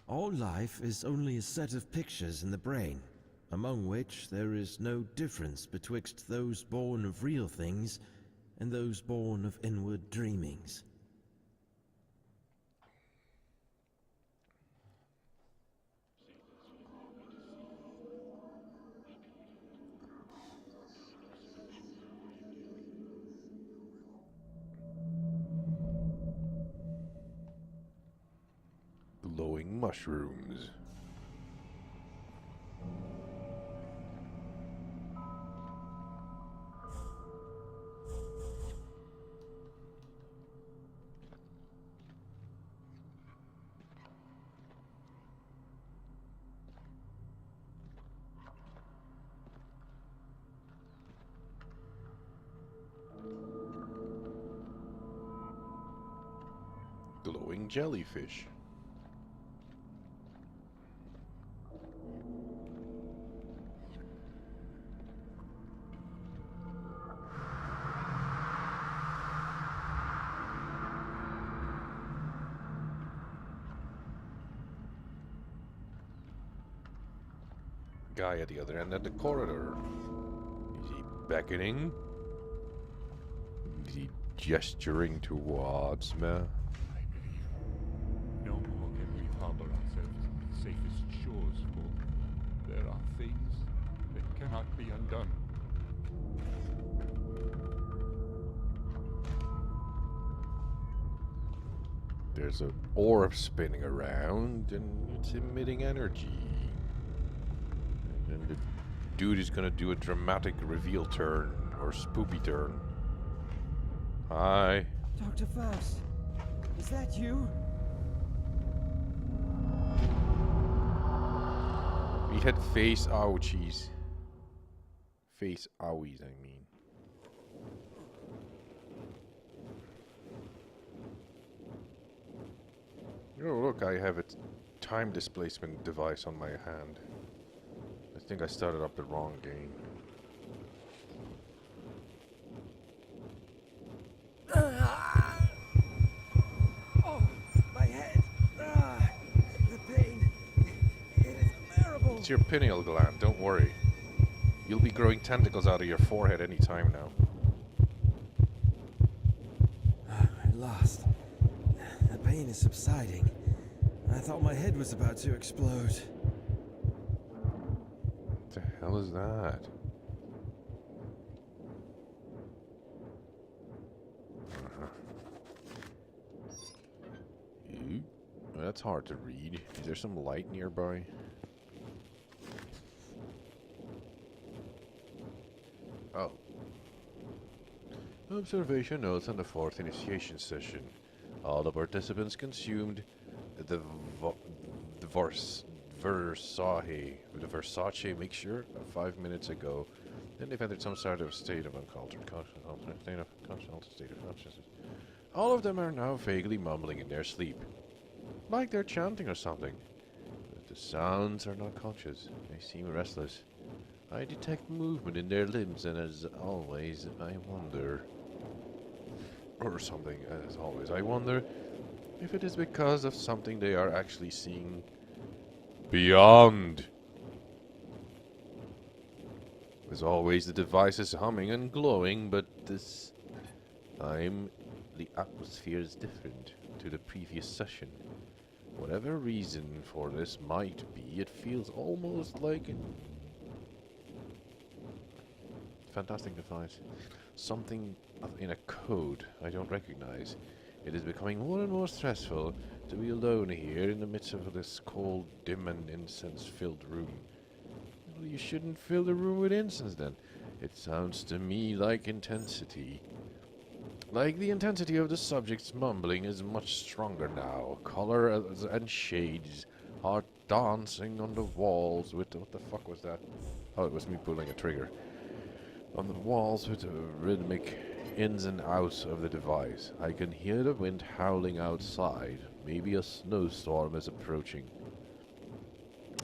All life is only a set of pictures in the brain, among which there is no difference betwixt those born of real things and those born of inward dreamings. Glowing mushrooms. Glowing jellyfish. Guy at the other end of the corridor. Is he beckoning? Is he gesturing towards me? I believe no more can we harbor ourselves on the safest shores, for there are things that cannot be undone. There's an orb spinning around and it's emitting energy. And the dude is gonna do a dramatic reveal turn or spoopy turn. Hi. Dr. Faust, is that you? We had face ouchies. Face owies, I mean. Oh, look, I have a time displacement device on my hand. I think I started up the wrong game. Oh, my head. The pain. It is unbearable. It's your pineal gland, don't worry. You'll be growing tentacles out of your forehead any time now. At last. The pain is subsiding. I thought my head was about to explode. What the hell is that? Ooh, that's hard to read. Is there some light nearby? Oh. Observation notes on the 4th initiation session. All the participants consumed the Versace mixture 5 minutes ago. Then they've entered some sort of state of uncultured consciousness. All of them are now vaguely mumbling in their sleep, like they're chanting or something. But the sounds are not conscious. They seem restless. I detect movement in their limbs, and as always, I wonder... Or something, as always, I wonder if it is because of something they are actually seeing beyond. As always, the device is humming and glowing, but this time the atmosphere is different to the previous session. Whatever reason for this might be, it feels almost like an fantastic device. Something in a code I don't recognize. It is becoming more and more stressful to be alone here in the midst of this cold, dim and incense-filled room. Well, you shouldn't fill the room with incense then. It sounds to me like intensity. Like the intensity of the subject's mumbling is much stronger now. Colors and shades are dancing on the walls with... What the fuck was that? Oh, it was me pulling a trigger. On the walls with the rhythmic ins and outs of the device. I can hear the wind howling outside. Maybe a snowstorm is approaching.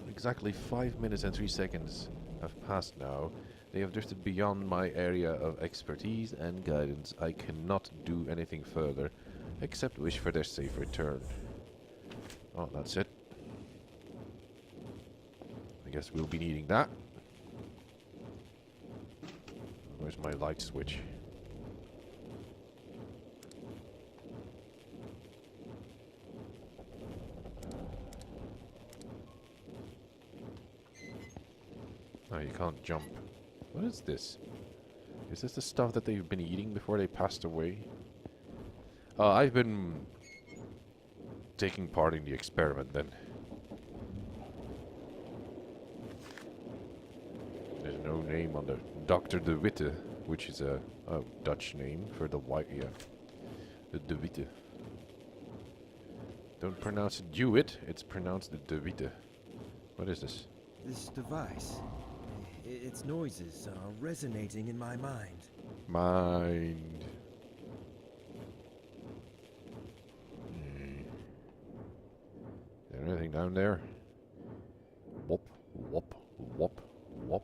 Exactly 5 minutes and 3 seconds have passed now. They have drifted beyond my area of expertise and guidance. I cannot do anything further, except wish for their safe return. Oh, that's it. Guess we'll be needing that. Where's my light switch? Oh, you can't jump. What is this? Is this the stuff that they've been eating before they passed away? I've been taking part in the experiment then. There's no name on the Dr. De Witte, which is a Dutch name for the white, yeah. The De Witte. Don't pronounce it Dewitt, it's pronounced the De Witte. What is this? This device. Its noises are resonating in my mind. Mind. Is there anything down there? Whoop, whoop, whoop, whoop.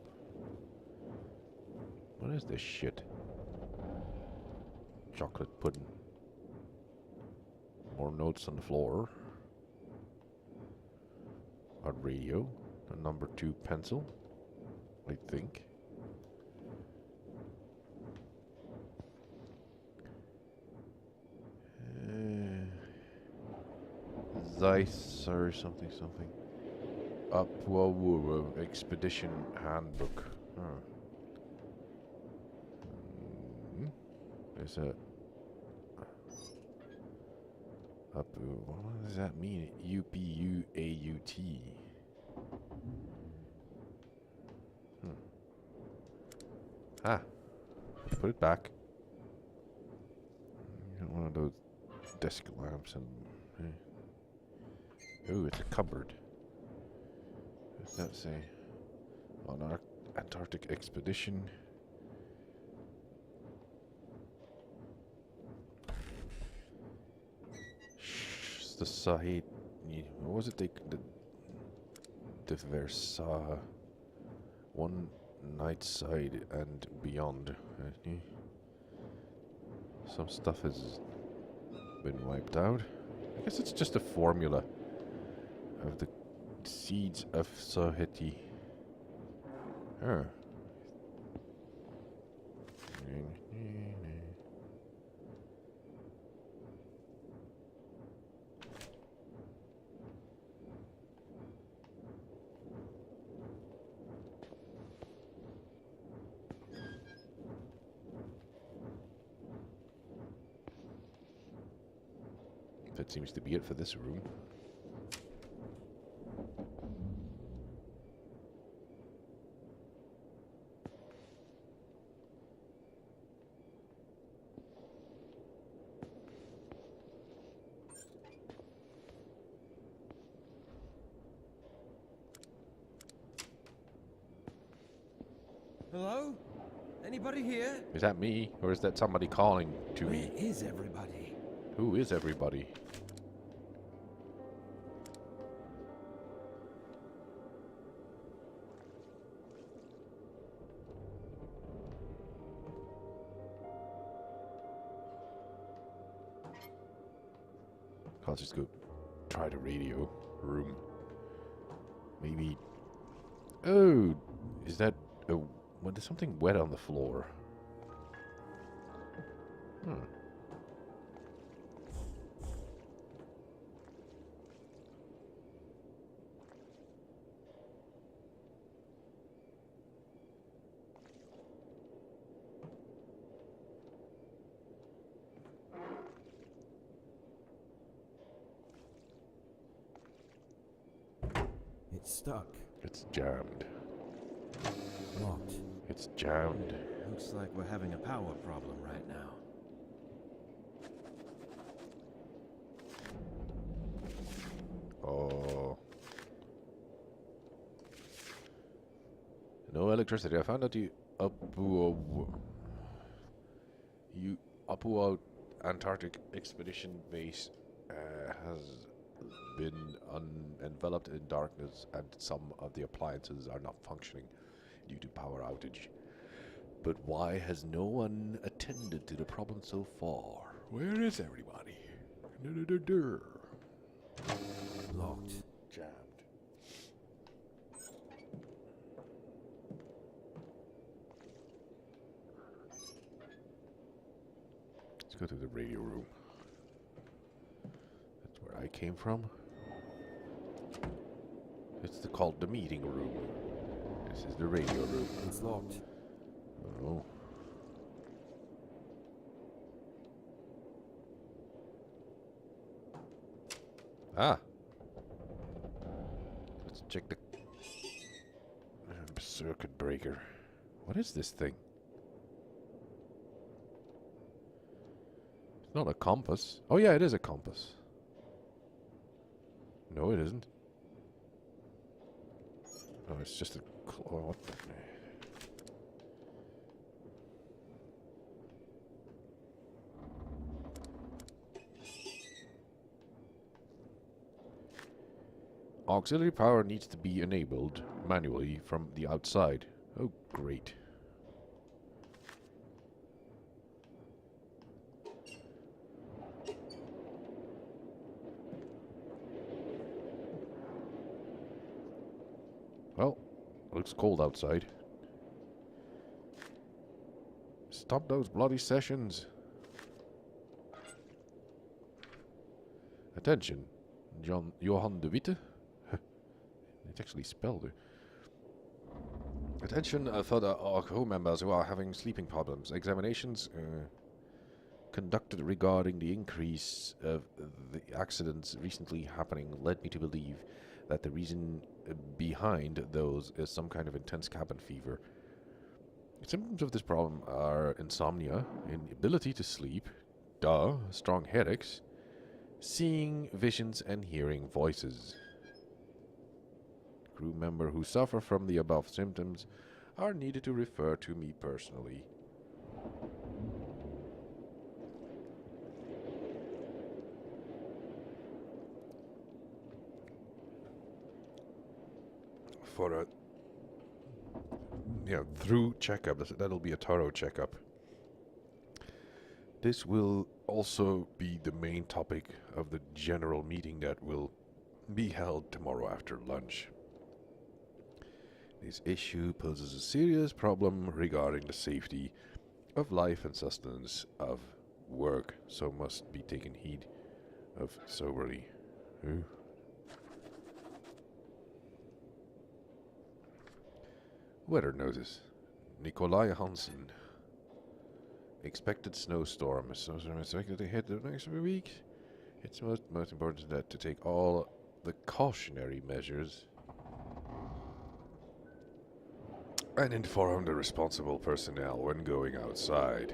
What is this shit? Chocolate pudding. More notes on the floor. A radio. A number 2 pencil. I think. Zeiss or something. Up, whoa, expedition handbook. Huh. There's a. Up, what does that mean? UPUAUT. Ah, put it back. You got one of those desk lamps and. Ooh, it's a cupboard. What does that say? On our Antarctic expedition. The Sahid. What was it? The Versailles. One night side and beyond. Some stuff has been wiped out. I guess it's just a formula of the seeds of Sahiti. Huh. That seems to be it for this room. Hello? Anybody here? Is that me, or is that somebody calling to Where me? is everybody? Who is everybody? I'll just go try the radio room. Maybe. Oh, is that? Oh, what? There's something wet on the floor. Hmm. It's stuck. It's jammed. Locked. It's jammed. Looks like we're having a power problem right now. Oh. No electricity. I found out the Apua Antarctic Expedition Base has been enveloped in darkness, and some of the appliances are not functioning due to power outage. But why has no one attended to the problem so far? Where is everybody? Locked. Jammed. go to the radio room. That's where I came from. It's called the meeting room. This is the radio room. It's locked. Oh. Ah. Let's check the circuit breaker. What is this thing? It's not a compass. Oh yeah, it is a compass. No, it isn't. Oh, it's just a what the auxiliary power needs to be enabled manually from the outside. Oh, great. Well, looks cold outside. Stop those bloody sessions. Attention, Johan de Witte. It's actually spelled it. Attention for the crew members who are having sleeping problems. Examinations conducted regarding the increase of the accidents recently happening led me to believe that the reason behind those is some kind of intense cabin fever. Symptoms of this problem are insomnia, inability to sleep, strong headaches, seeing visions and hearing voices. Crew member who suffer from the above symptoms are needed to refer to me personally. For a through checkup. That'll be a thorough checkup. This will also be the main topic of the general meeting that will be held tomorrow after lunch. This issue poses a serious problem regarding the safety of life and sustenance of work, so must be taken heed of soberly. Weather notice. Nikolai Hansen. Expected snowstorm. A snowstorm is expected to hit the next week. It's most important that to take all the cautionary measures and inform the responsible personnel when going outside.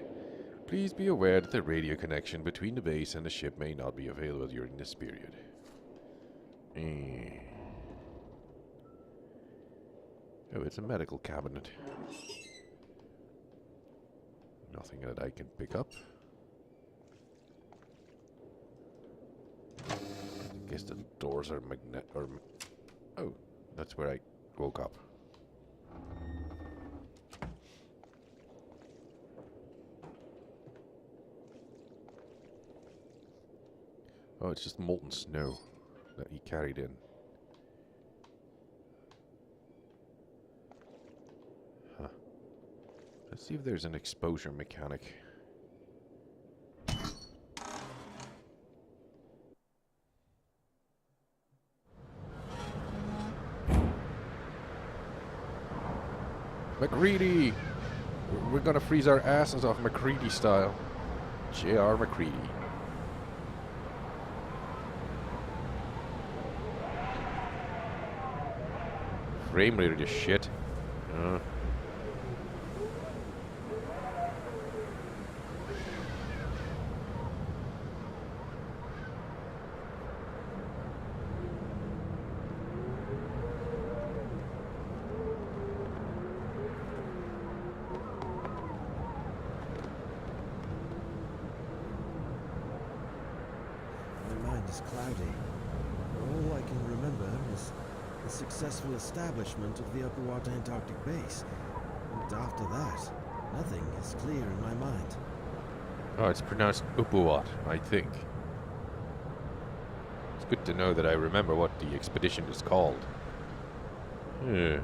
Please be aware that the radio connection between the base and the ship may not be available during this period. Oh, it's a medical cabinet. Nothing that I can pick up. I guess the doors are oh, that's where I woke up. Oh, it's just molten snow that he carried in. Huh. Let's see if there's an exposure mechanic. MacReady! We're gonna freeze our asses off MacReady style. J.R. MacReady. Frame rate is shit. My mind is cloudy. All I can remember is the successful establishment of the Upper Antarctic base. And after that, nothing is clear in my mind. Oh, it's pronounced Upuat, I think. It's good to know that I remember what the expedition is called. Yeah.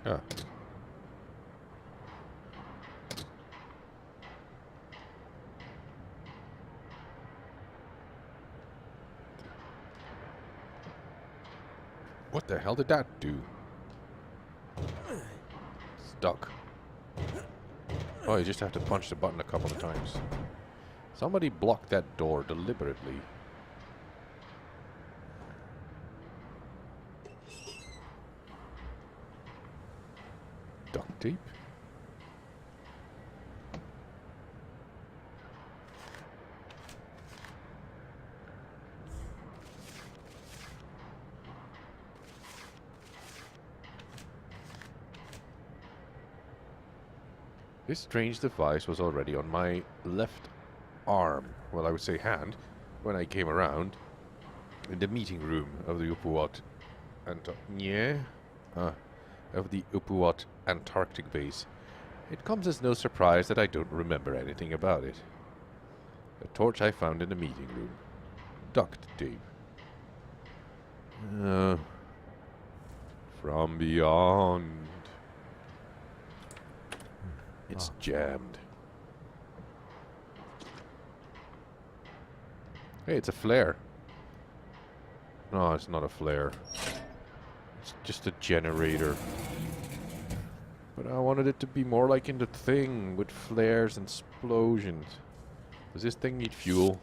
Ah. What the hell did that do? Stuck. Oh, you just have to punch the button a couple of times. Somebody blocked that door deliberately. Duct tape? This strange device was already on my left arm, well I would say hand, when I came around in the meeting room of the Upuat of the Upuat Antarctic base. It comes as no surprise that I don't remember anything about it. A torch I found in the meeting room. Duct tape. From beyond. It's jammed. Hey, it's a flare. No, it's not a flare. It's just a generator. But I wanted it to be more like in the Thing, with flares and explosions. Does this thing need fuel?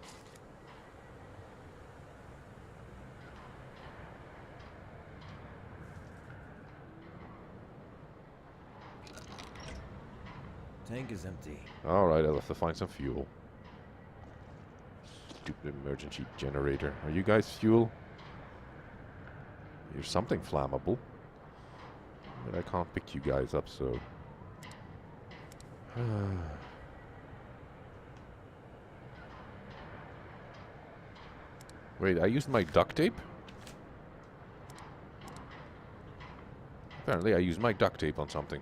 Tank is empty. Alright, I'll have to find some fuel. Stupid emergency generator. Are you guys fuel? You're something flammable. But I can't pick you guys up, so... Wait, I used my duct tape? Apparently I used my duct tape on something.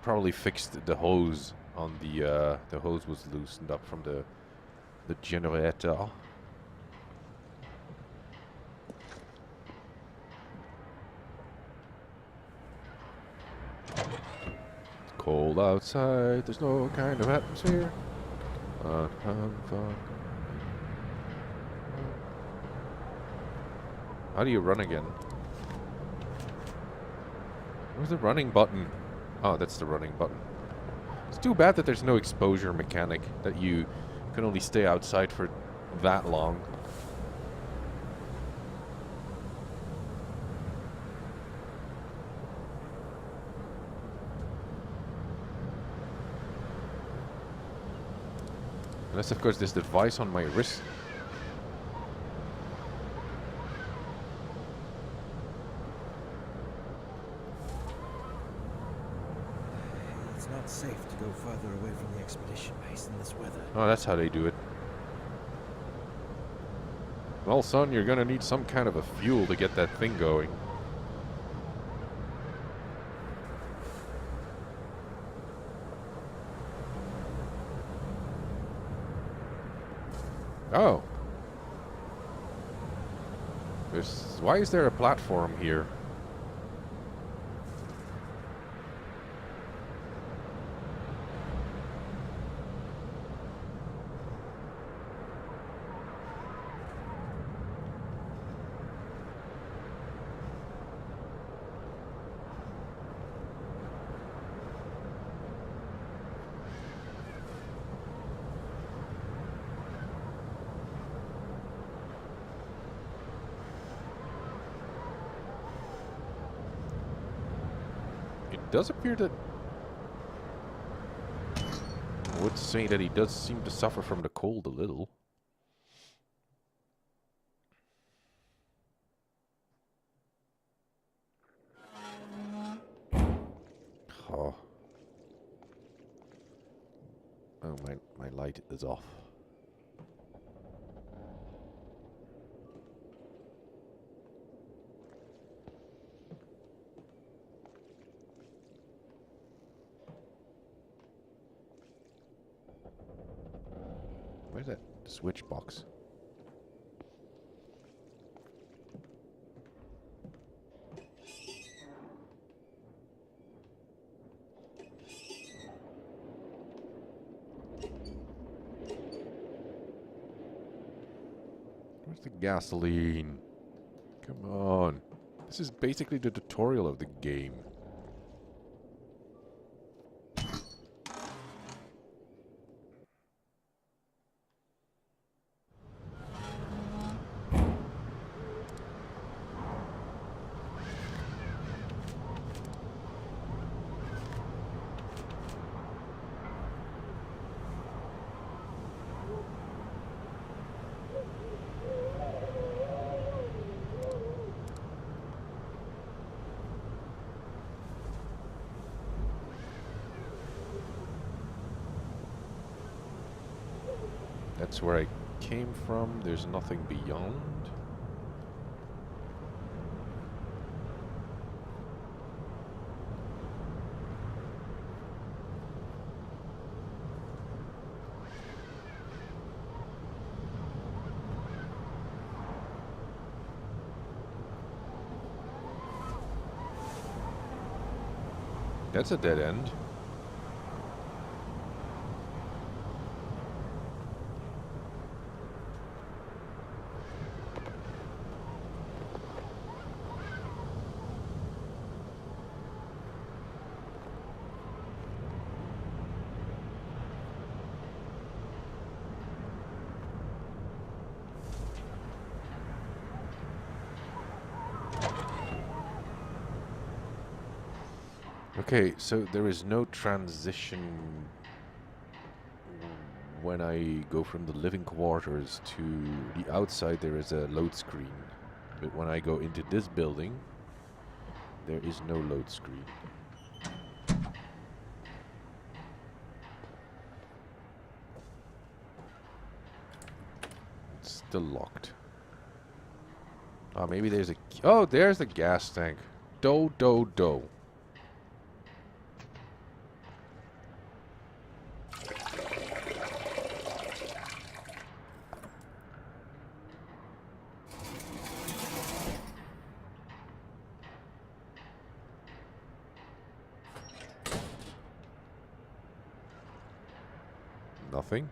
Probably fixed the hose on the hose was loosened up from the generator. Cold outside, there's no kind of atmosphere. How do you run again? Where's the running button? Oh, that's the running button. It's too bad that there's no exposure mechanic, that you can only stay outside for that long. Unless, of course, this device on my wrist. It's not safe to go further away from the expedition base in this weather. Oh, that's how they do it. Well, son, you're gonna need some kind of a fuel to get that thing going. Oh. Why is there a platform here? It does appear that... I would say that he does seem to suffer from the cold a little. Oh. Oh, my light is off. Where's that switch box? Where's the gasoline? Come on. This is basically the tutorial of the game. That's where I came from. There's nothing beyond. That's a dead end. Okay, so there is no transition when I go from the living quarters to the outside. There is a load screen, but when I go into this building, there is no load screen. It's still locked. Oh, maybe there's a key. Oh, there's the gas tank. Do. Nothing.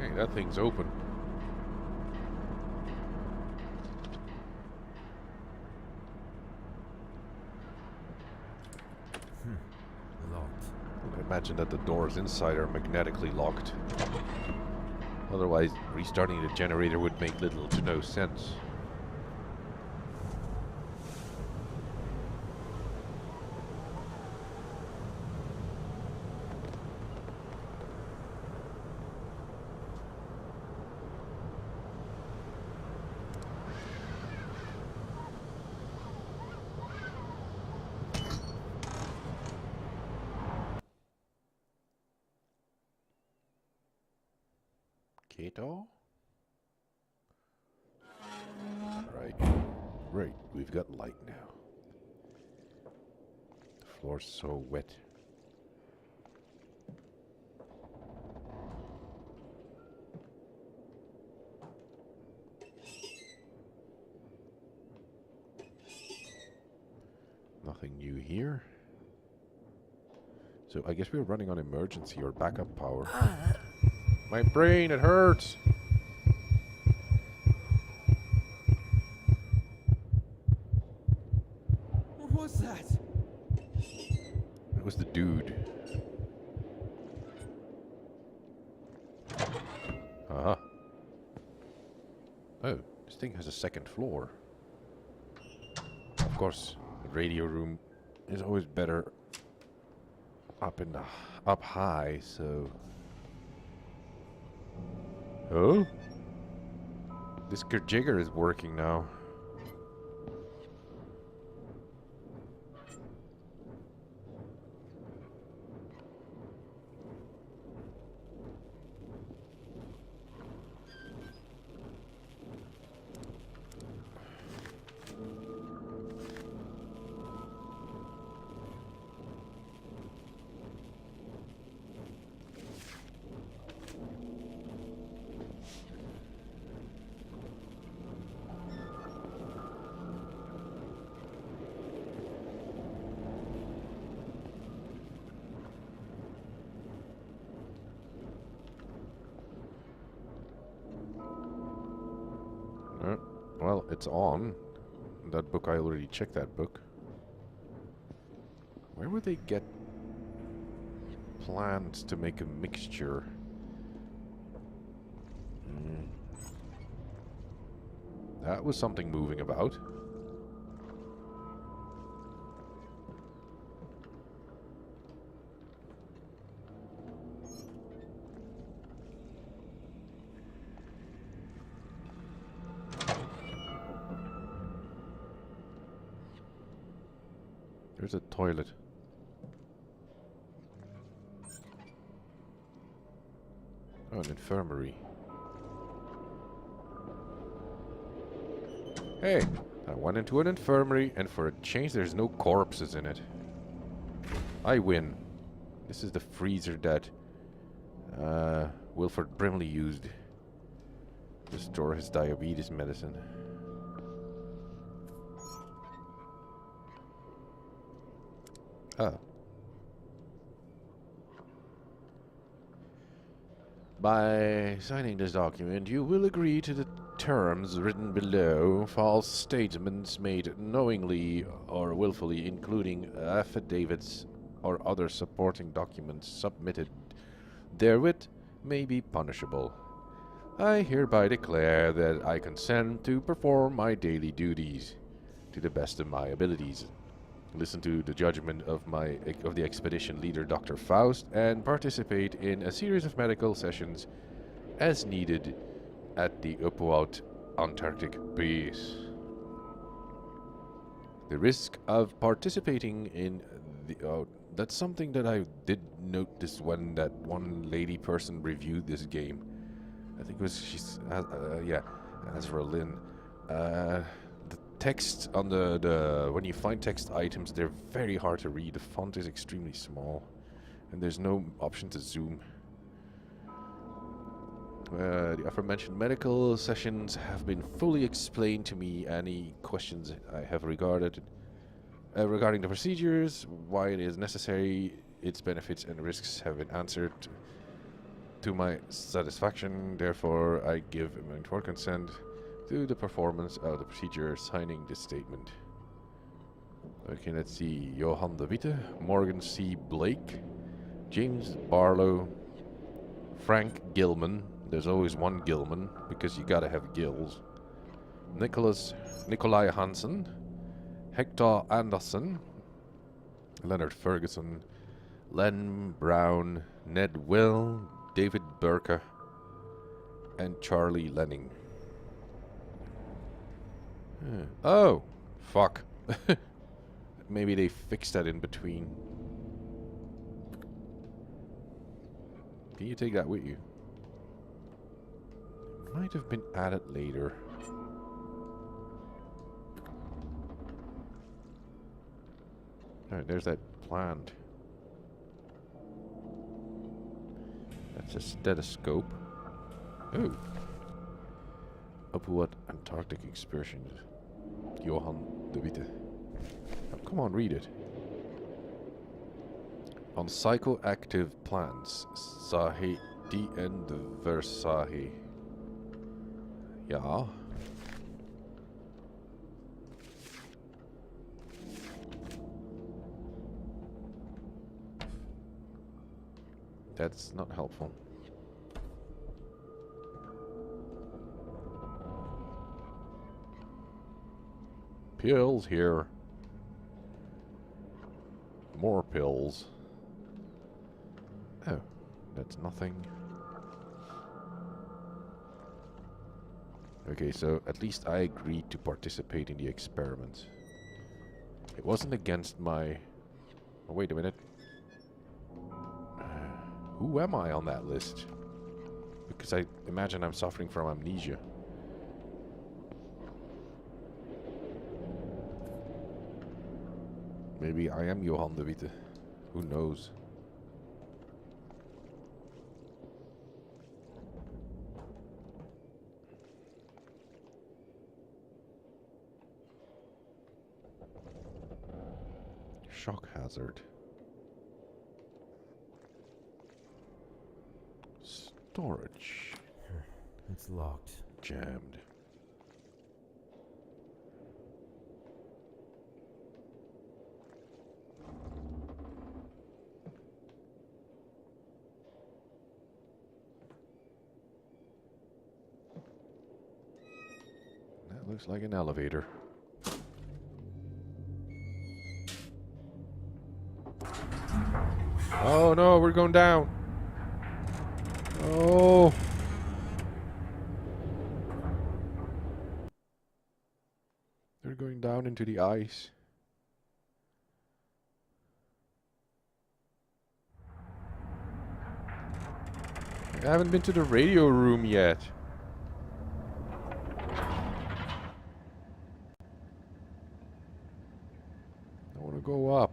Hey, that thing's open. Locked. I imagine that the doors inside are magnetically locked. Otherwise, restarting the generator would make little to no sense. Kato? Right, we've got light now. The floor's so wet. Nothing new here. So I guess we're running on emergency or backup power. My brain, it hurts! What was that? It was the dude. Uh-huh. Oh, this thing has a second floor. Of course, the radio room is always better up high, so... Oh? This jigger is working now. Well, it's on. That book, I already checked that book. Where would they get plants to make a mixture? That was something moving about. There's a toilet. Oh, an infirmary. Hey, I went into an infirmary, and for a change there's no corpses in it. I win. This is the freezer that Wilford Brimley used to store his diabetes medicine. Oh. By signing this document, you will agree to the terms written below. False statements made knowingly or willfully, including affidavits or other supporting documents submitted therewith, may be punishable. I hereby declare that I consent to perform my daily duties to the best of my abilities. Listen to the judgment of the expedition leader, Dr. Faust, and participate in a series of medical sessions as needed at the Upwout Antarctic base. The risk of participating in the... that's something that I did notice when that one lady person reviewed this game. I think it was... Azra Lynn. The text on the when you find text items, they're very hard to read. The font is extremely small, and there's no option to zoom. The aforementioned medical sessions have been fully explained to me. Any questions I have regarding the procedures, why it is necessary, its benefits and risks have been answered to my satisfaction. Therefore, I give my informed consent to the performance of the procedure, signing this statement. Okay, let's see. Johan de Witte, Morgan C. Blake, James Barlow, Frank Gilman. There's always one Gilman, because you gotta have gills. Nikolai Hansen, Hector Anderson, Leonard Ferguson, Len Brown, Ned Will, David Burke, and Charlie Lenning. Oh, fuck. Maybe they fixed that in between. Can you take that with you? Might have been added later. Alright, there's that plant. That's a stethoscope. Oh. Upwout Antarctic excursion. Johan de Witte. Oh, come on, read it. On psychoactive plants. Sahi DN de Versailles. Ja. That's not helpful. Pills here. More pills. Oh, that's nothing. Okay, so at least I agreed to participate in the experiment. It wasn't against my... Oh, wait a minute. Who am I on that list? Because I imagine I'm suffering from amnesia. Maybe I am Johan de Witte. Who knows? Shock hazard. Storage. It's locked. Jammed. That looks like an elevator. Oh no, we're going down. Oh. They're going down into the ice. I haven't been to the radio room yet. I want to go up.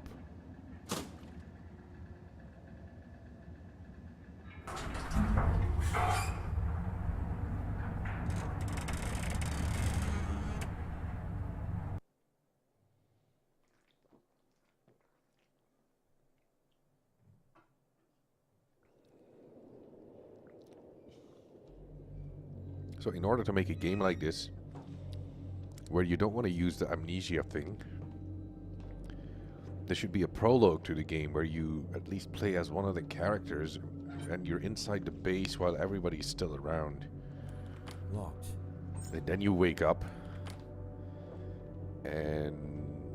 So in order to make a game like this, where you don't want to use the amnesia thing, there should be a prologue to the game where you at least play as one of the characters and you're inside the base while everybody's still around. Locked. And then you wake up and,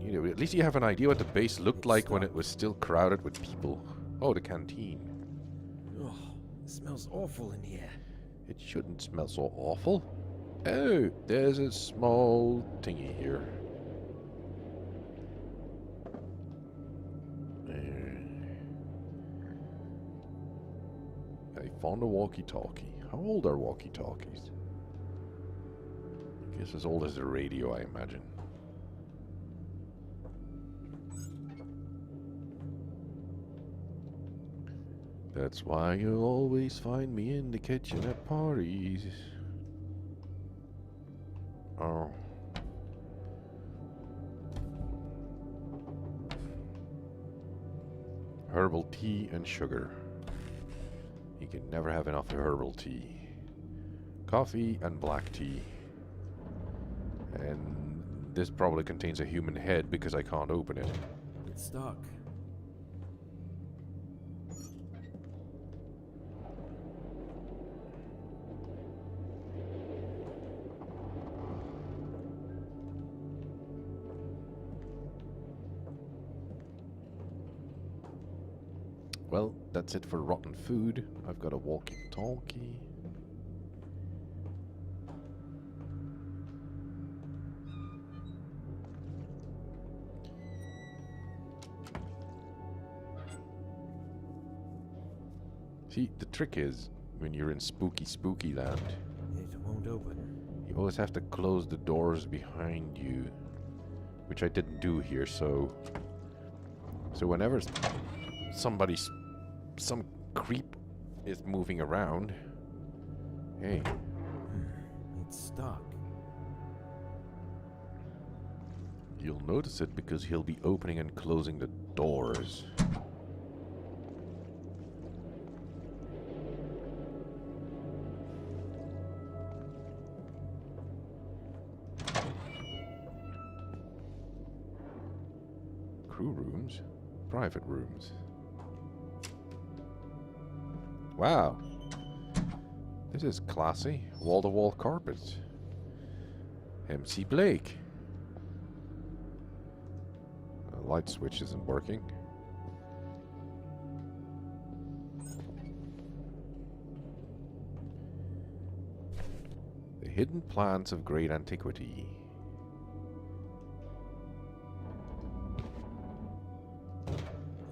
you know, at least you have an idea what the base looked like when it was still crowded with people. Oh, the canteen. Oh, it smells awful in here. It shouldn't smell so awful. Oh, there's a small thingy here. I found a walkie-talkie. How old are walkie-talkies? I guess as old as the radio, I imagine. That's why you'll always find me in the kitchen at parties. Oh. Herbal tea and sugar. You can never have enough herbal tea. Coffee and black tea. And this probably contains a human head because I can't open it. It's stuck. Well, that's it for rotten food. I've got a walkie-talkie. See, the trick is, when you're in spooky land, It won't open. you always have to close the doors behind you, which I didn't do here, so whenever some creep is moving around, hey, It's stuck. you'll notice it because he'll be opening and closing the doors. Crew rooms, private rooms. Wow, this is classy. Wall-to-wall carpets. MC Blake. The light switch isn't working. The hidden plants of great antiquity.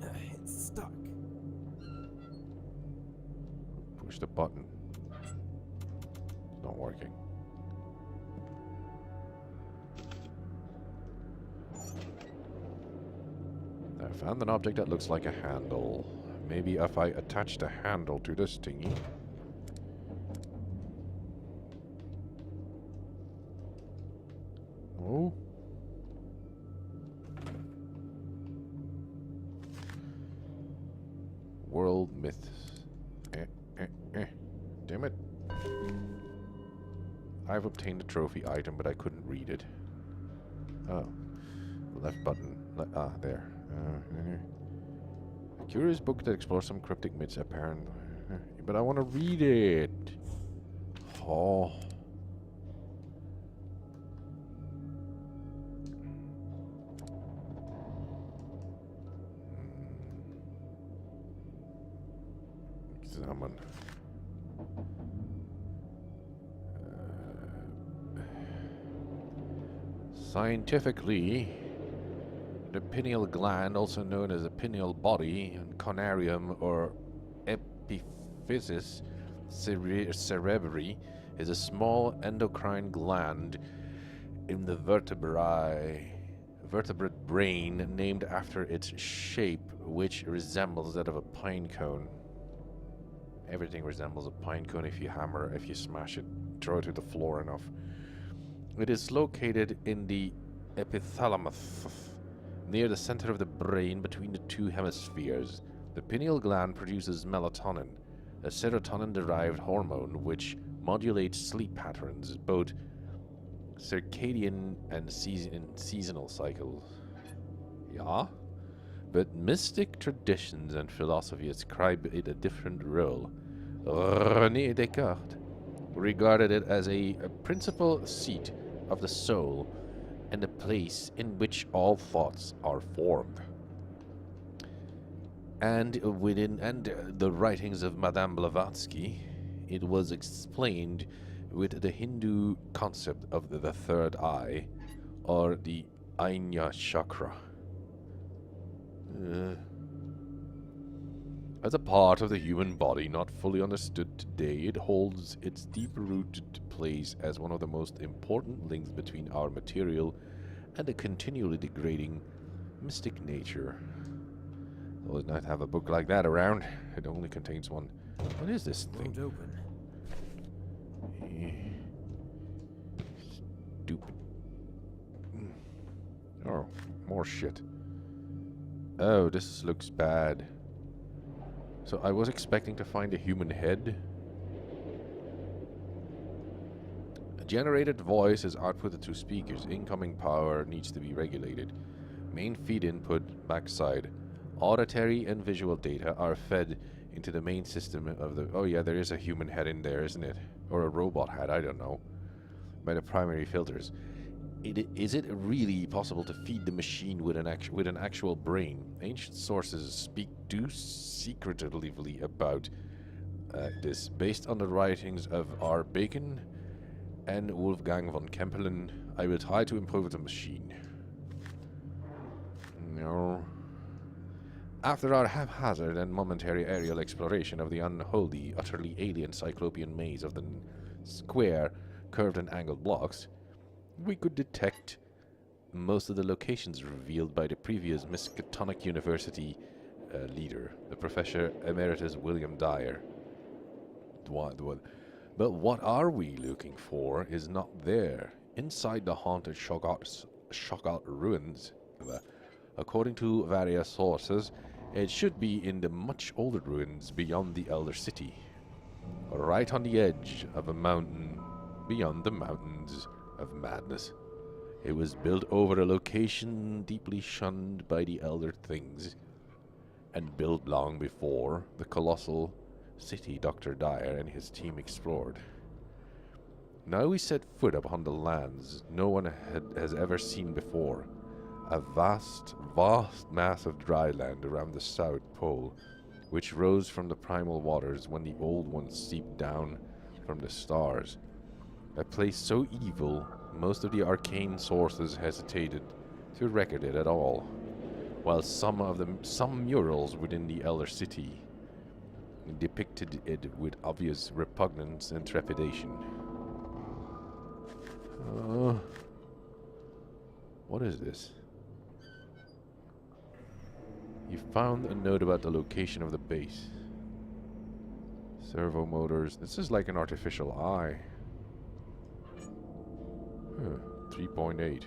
It's stuck. Push the button. It's not working. I found an object that looks like a handle. Maybe if I attach the handle to this thingy. Oh. World myths. Damn it. I've obtained a trophy item, but I couldn't read it. Oh. Left button. There. A curious book that explores some cryptic myths, apparently. But I want to read it. Oh. Examine. Scientifically, the pineal gland, also known as the pineal body, and conarium or epiphysis cerebri, is a small endocrine gland in the vertebrate brain named after its shape, which resembles that of a pine cone. Everything resembles a pine cone if you smash it, throw it to the floor enough. It is located in the epithalamus, near the center of the brain between the two hemispheres. The pineal gland produces melatonin, a serotonin-derived hormone which modulates sleep patterns, both circadian and seasonal cycles. Yeah? But mystic traditions and philosophy ascribe it a different role. René Descartes regarded it as a principal seat of the soul and a place in which all thoughts are formed. And the writings of Madame Blavatsky, it was explained with the Hindu concept of the third eye, or the Ajna chakra. As a part of the human body not fully understood today, it holds its deep-rooted place as one of the most important links between our material and a continually degrading mystic nature. Always nice to have a book like that around. It only contains one. What is this thing? Won't open. Stupid. Oh, more shit. Oh, this looks bad. So I was expecting to find a human head. A generated voice is outputted through speakers. Incoming power needs to be regulated. Main feed input, backside. Auditory and visual data are fed into the main system of the... Oh yeah, there is a human head in there, isn't it? Or a robot head, I don't know. By the primary filters. Is it really possible to feed the machine with an actual brain? Ancient sources speak too secretively about this, based on the writings of R. Bacon and Wolfgang von Kempelen. I will try to improve the machine. No. After our haphazard and momentary aerial exploration of the unholy, utterly alien cyclopean maze of the square, curved and angled blocks, we could detect most of the locations revealed by the previous Miskatonic University leader, the Professor Emeritus William Dyer. But what are we looking for is not there. Inside the haunted Shogout ruins, according to various sources, it should be in the much older ruins beyond the Elder City, right on the edge of a mountain beyond the mountains of madness. It was built over a location deeply shunned by the Elder Things, and built long before the colossal city Dr. Dyer and his team explored. Now we set foot upon the lands no one has ever seen before, a vast mass of dry land around the South Pole, which rose from the primal waters when the old ones seeped down from the stars. A place so evil, most of the arcane sources hesitated to record it at all, while some murals within the Elder City depicted it with obvious repugnance and trepidation. What is this? You found a note about the location of the base. Servo motors. This is like an artificial eye. 3.8.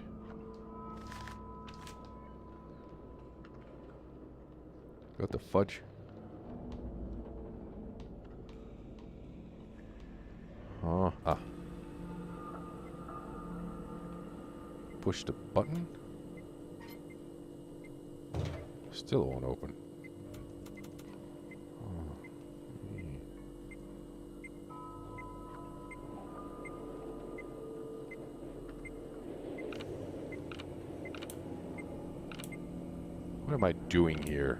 Got the fudge. Push the button. Still won't open. What am I doing here?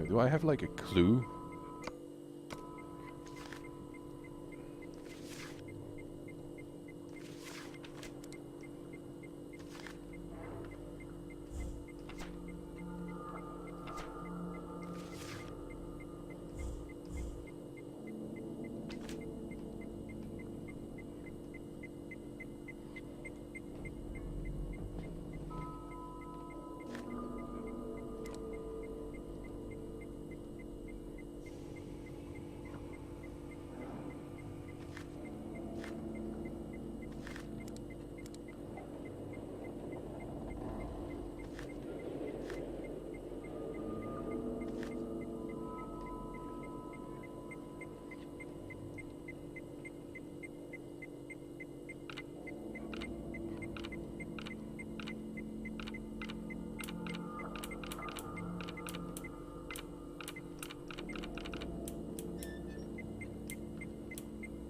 Do I have like a clue?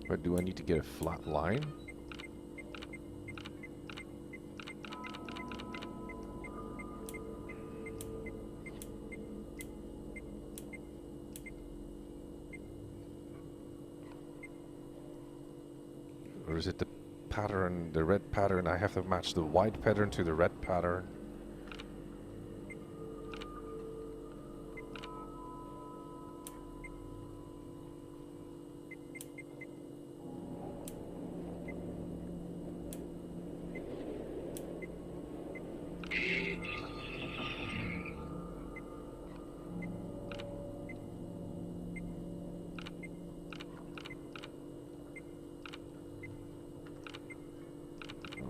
Or do I need to get a flat line? Or is it the pattern, the red pattern? I have to match the white pattern to the red pattern.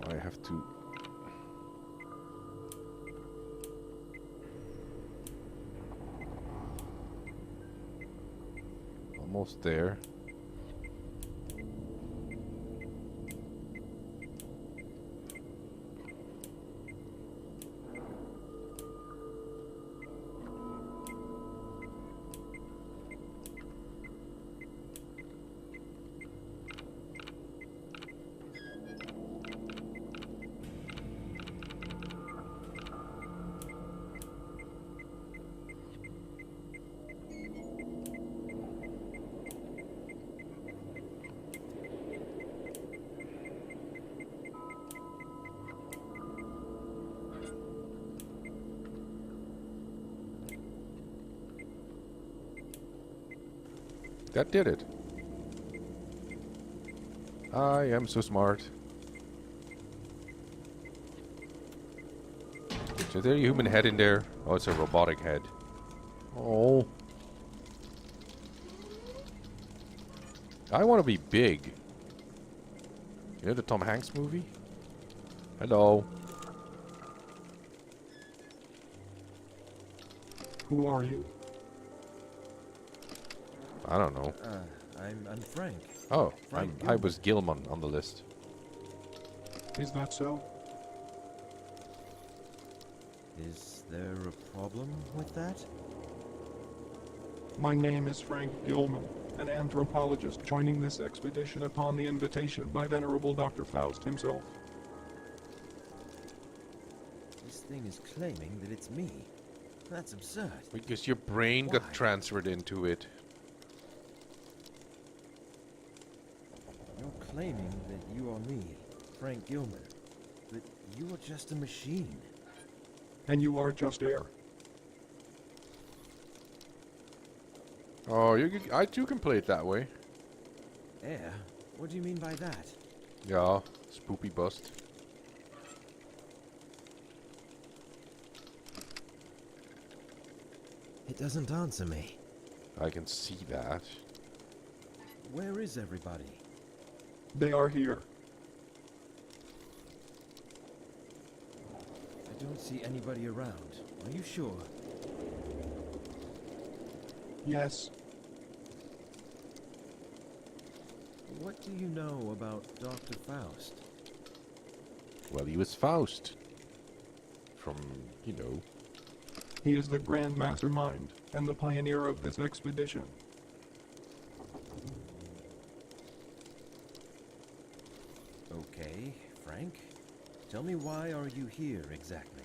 I have to... Almost there. That did it. I am so smart. Is there a human head in there? Oh, it's a robotic head. Oh. I want to be big. You know the Tom Hanks movie? Hello. Who are you? I don't know. I'm Frank. Oh, Frank I was Gilman on the list. Is that so? Is there a problem with that? My name is Frank Gilman, an anthropologist joining this expedition upon the invitation by Venerable Dr. Faust himself. This thing is claiming that it's me. That's absurd. Because your brain Why? got transferred into it. You're claiming that you are me, Frank Gilman. But you are just a machine. And you are just air. Oh, I too can play it that way. Air? What do you mean by that? Yeah, spoopy bust. It doesn't answer me. I can see that. Where is everybody? They are here. I don't see anybody around. Are you sure? Yes. What do you know about Dr. Faust? Well, he was Faust. From, you know. He is the grand mastermind and the pioneer of this expedition. Okay, Frank. Tell me, why are you here exactly?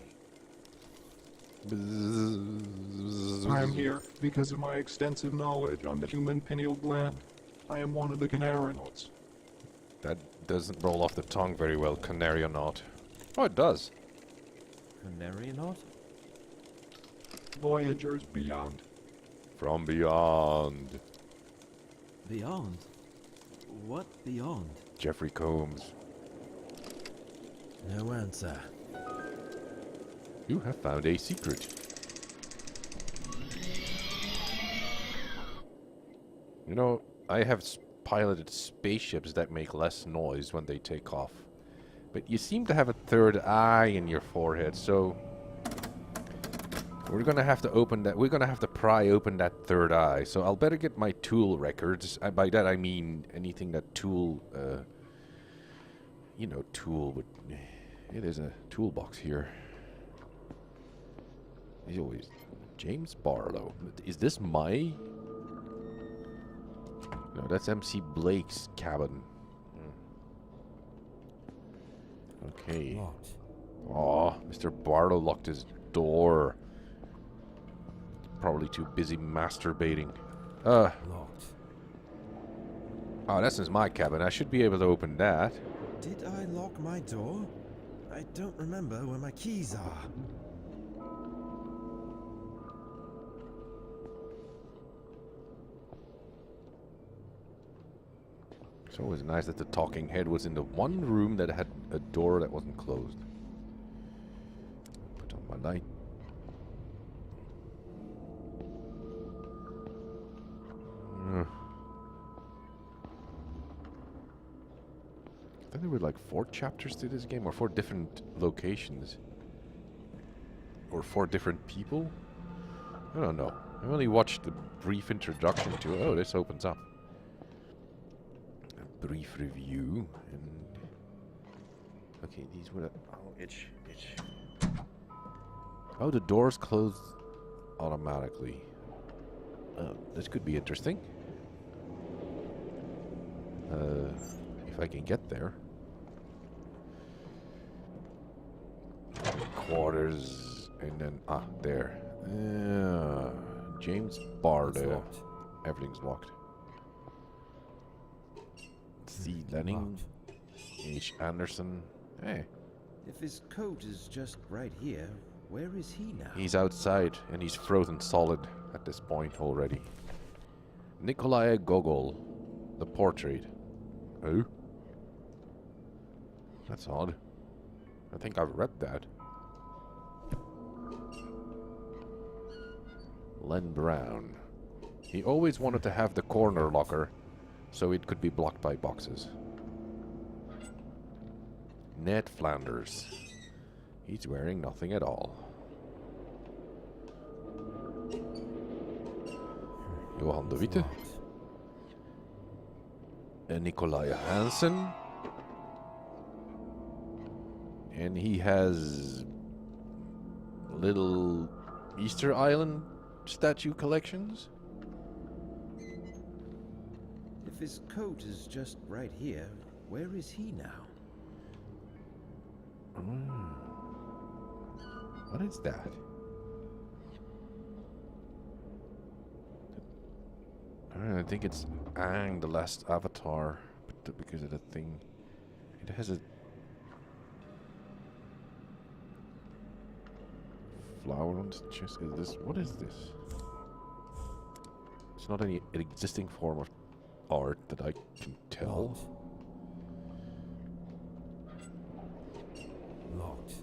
I am here because of my extensive knowledge on the human pineal gland. I am one of the canaronauts. That doesn't roll off the tongue very well, canary or not. Oh, it does. Canarionaut? Voyagers beyond. From beyond. Beyond? What beyond? Jeffrey Combs. No answer. You have found a secret. You know, I have piloted spaceships that make less noise when they take off. But you seem to have a third eye in your forehead, so we're gonna have to open that. We're gonna have to pry open that third eye. So I'll better get my tool records. By that I mean anything that tool, you know, tool would. Yeah, there's a toolbox here. He's always James Barlow. Is this my? No, that's MC Blake's cabin. Okay. Locked. Oh, Mr. Barlow locked his door. Probably too busy masturbating. Locked. Oh, this is my cabin. I should be able to open that. Did I lock my door? I don't remember where my keys are. It's always nice that the talking head was in the one room that had a door that wasn't closed. Put on my light. I think there were like 4 chapters to this game, or 4 different locations. Or 4 different people? I don't know. I only watched the brief introduction to it. Oh, this opens up. A brief review. And okay, these were the... Oh, itch. Oh, the doors closed automatically. This could be interesting. If I can get there. Quarters, and then there. James Barlow. Everything's locked. C. Lenning. H. Anderson. Hey. If his coat is just right here, where is he now? He's outside, and he's frozen solid at this point already. Nikolai Gogol. The portrait. Who? That's odd. I think I've read that. Len Brown. He always wanted to have the corner locker so it could be blocked by boxes. Ned Flanders. He's wearing nothing at all. Johan de Witte. Nikolai Hansen. And he has little Easter Island statue collections. If his coat is just right here, where is he now? What is that? I think it's Aang, the last avatar, because of the thing. It has a flower on its chest. Is this? What is this? It's not an existing form of art that I can tell. Locked.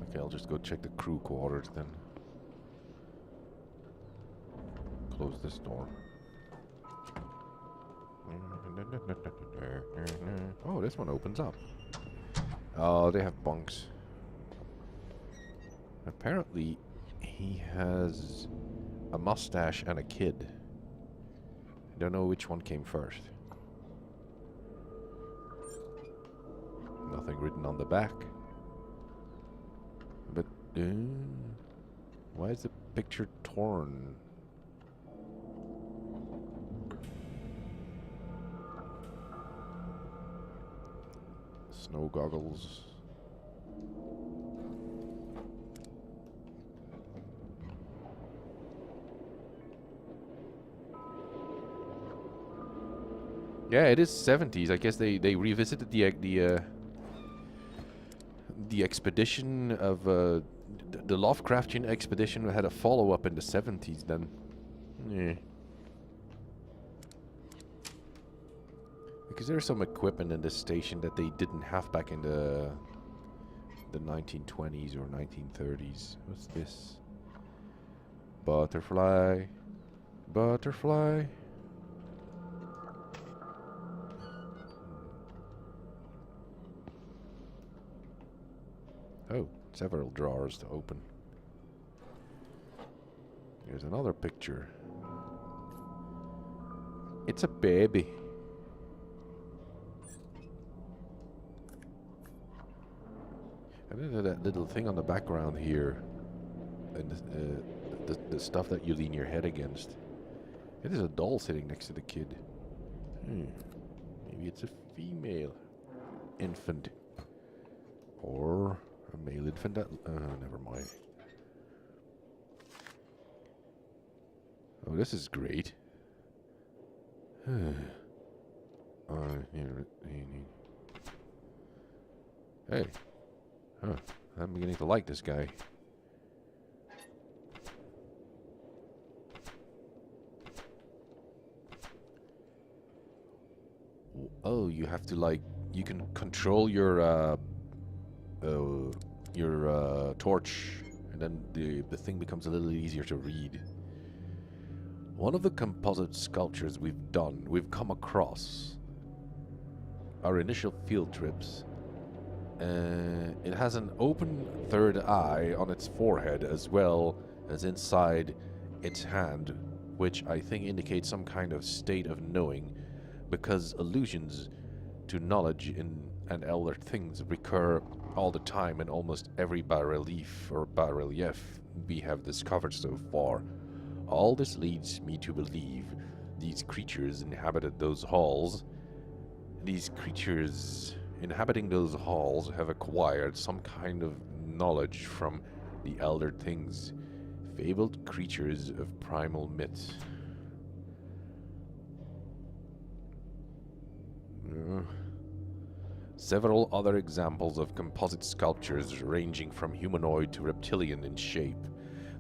Okay, I'll just go check the crew quarters then. Close this door. Oh, this one opens up. Oh, they have bunks. Apparently, he has a mustache and a kid. I don't know which one came first. Nothing written on the back. But, why is the picture torn? Snow goggles. Yeah, it is 70s. I guess they revisited the expedition of the Lovecraftian expedition had a follow-up in the 70s then. Yeah. Because there's some equipment in this station that they didn't have back in the 1920s or 1930s. What's this? Butterfly. Butterfly. Oh, several drawers to open. Here's another picture. It's a baby. And then that little thing on the background here, and the stuff that you lean your head against. It is a doll sitting next to the kid. Maybe it's a female infant, or a male infant. That never mind. Oh, this is great. Hey. Huh. I'm beginning to like this guy. Oh, you have to like... You can control your torch, and then the thing becomes a little easier to read. One of the composite sculptures we've come across, our initial field trips, it has an open third eye on its forehead as well as inside its hand, which I think indicates some kind of state of knowing, because allusions to knowledge and elder things recur all the time in almost every bas-relief or bas-relief we have discovered so far. All this leads me to believe these creatures inhabited those halls. These creatures inhabiting those halls have acquired some kind of knowledge from the elder things, fabled creatures of primal myth. Several other examples of composite sculptures ranging from humanoid to reptilian in shape.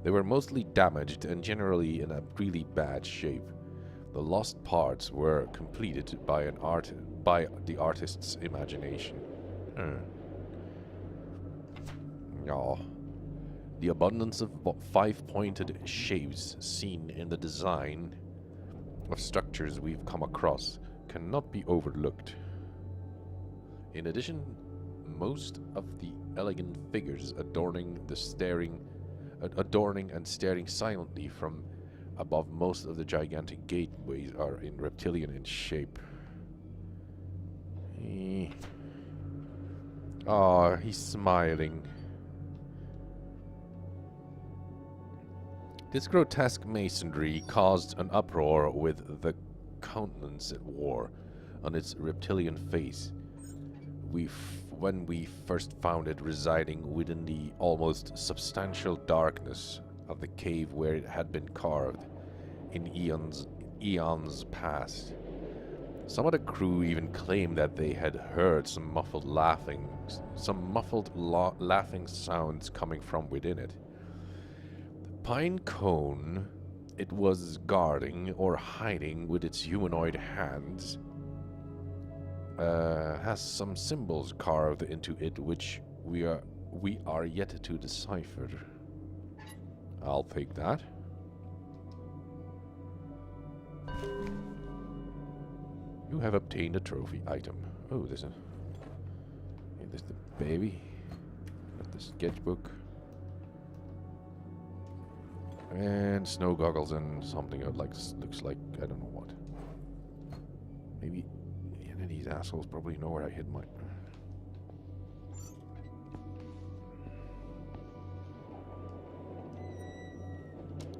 They were mostly damaged and generally in a really bad shape. The lost parts were completed by the artist's imagination. The abundance of five-pointed shapes seen in the design of structures we've come across cannot be overlooked. In addition, most of the elegant figures adorning and staring silently from above most of the gigantic gateways are in reptilian in shape. Oh, he's smiling. This grotesque masonry caused an uproar with the countenance at war on its reptilian face. when we first found it residing within the almost substantial darkness of the cave where it had been carved in eons past. Some of the crew even claimed that they had heard some muffled laughing sounds coming from within it. The pine cone it was guarding or hiding with its humanoid hands has some symbols carved into it which we are yet to decipher. I'll take that. You have obtained a trophy item. Oh, there's a... There's the baby. Got the sketchbook. And snow goggles and something that looks like... I don't know what. Maybe... Any of these assholes probably know where I hid my...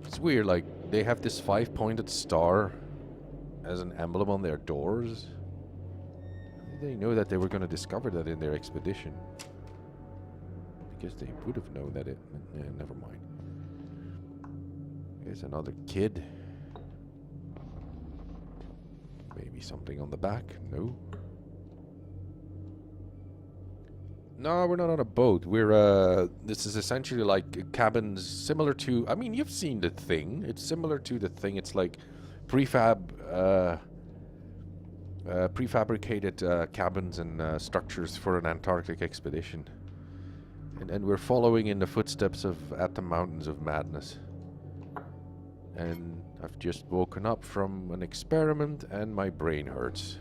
It's weird, like, they have this 5-pointed star as an emblem on their doors. They know that they were going to discover that in their expedition. Because they would have known that it... never mind. There's another kid. Maybe something on the back? No. No, we're not on a boat. We're, this is essentially like cabins similar to... I mean, you've seen the thing. It's similar to the thing. It's like prefabricated cabins and structures for an Antarctic expedition. And we're following in the footsteps of At the Mountains of Madness. And I've just woken up from an experiment and my brain hurts.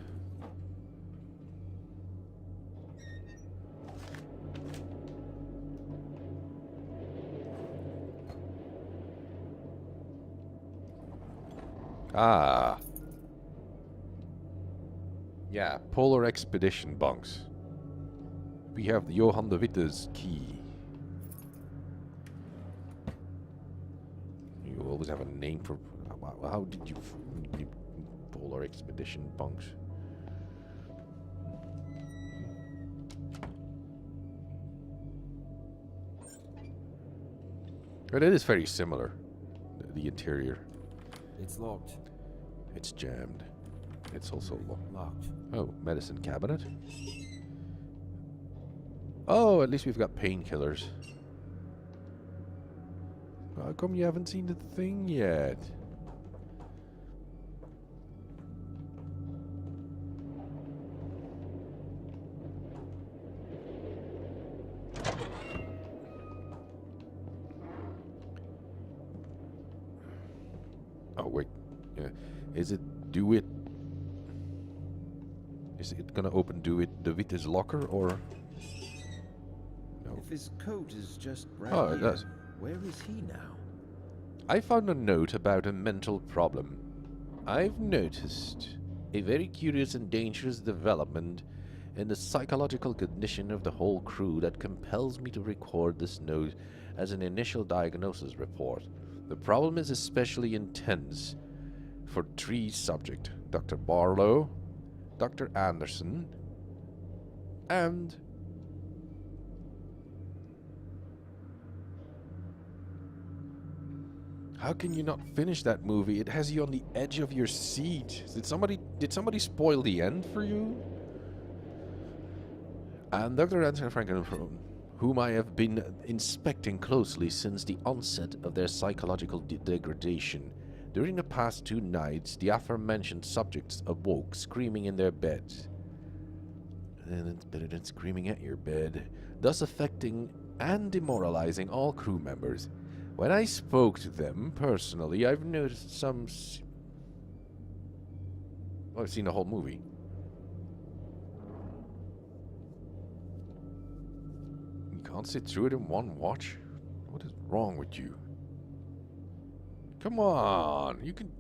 Ah. Yeah, polar expedition bunks. We have the Johan de Witte's key. You always have a name for... How did you... Polar expedition bunks? But it is very similar, the interior. It's locked. It's jammed. It's also Locked. Oh, medicine cabinet. Oh, at least we've got painkillers. How come you haven't seen the thing yet? Oh, wait. Yeah. Is it do it? Is it gonna open do it De Witte's locker or? No. If his coat is just right Oh, it here, does. where is he now? I found a note about a mental problem. I've noticed a very curious and dangerous development in the psychological condition of the whole crew that compels me to record this note as an initial diagnosis report. The problem is especially intense for 3 subjects: Dr. Barlow, Dr. Anderson, and... How can you not finish that movie? It has you on the edge of your seat. Did somebody spoil the end for you? And Dr. Anderson Franklin, whom I have been inspecting closely since the onset of their psychological degradation. During the past 2 nights, the aforementioned subjects awoke, screaming in their beds. And it's better than screaming at your bed, thus affecting and demoralizing all crew members. When I spoke to them personally, I've noticed some... Oh, I've seen the whole movie. You can't sit through it in one watch? What is wrong with you? Come on, you can...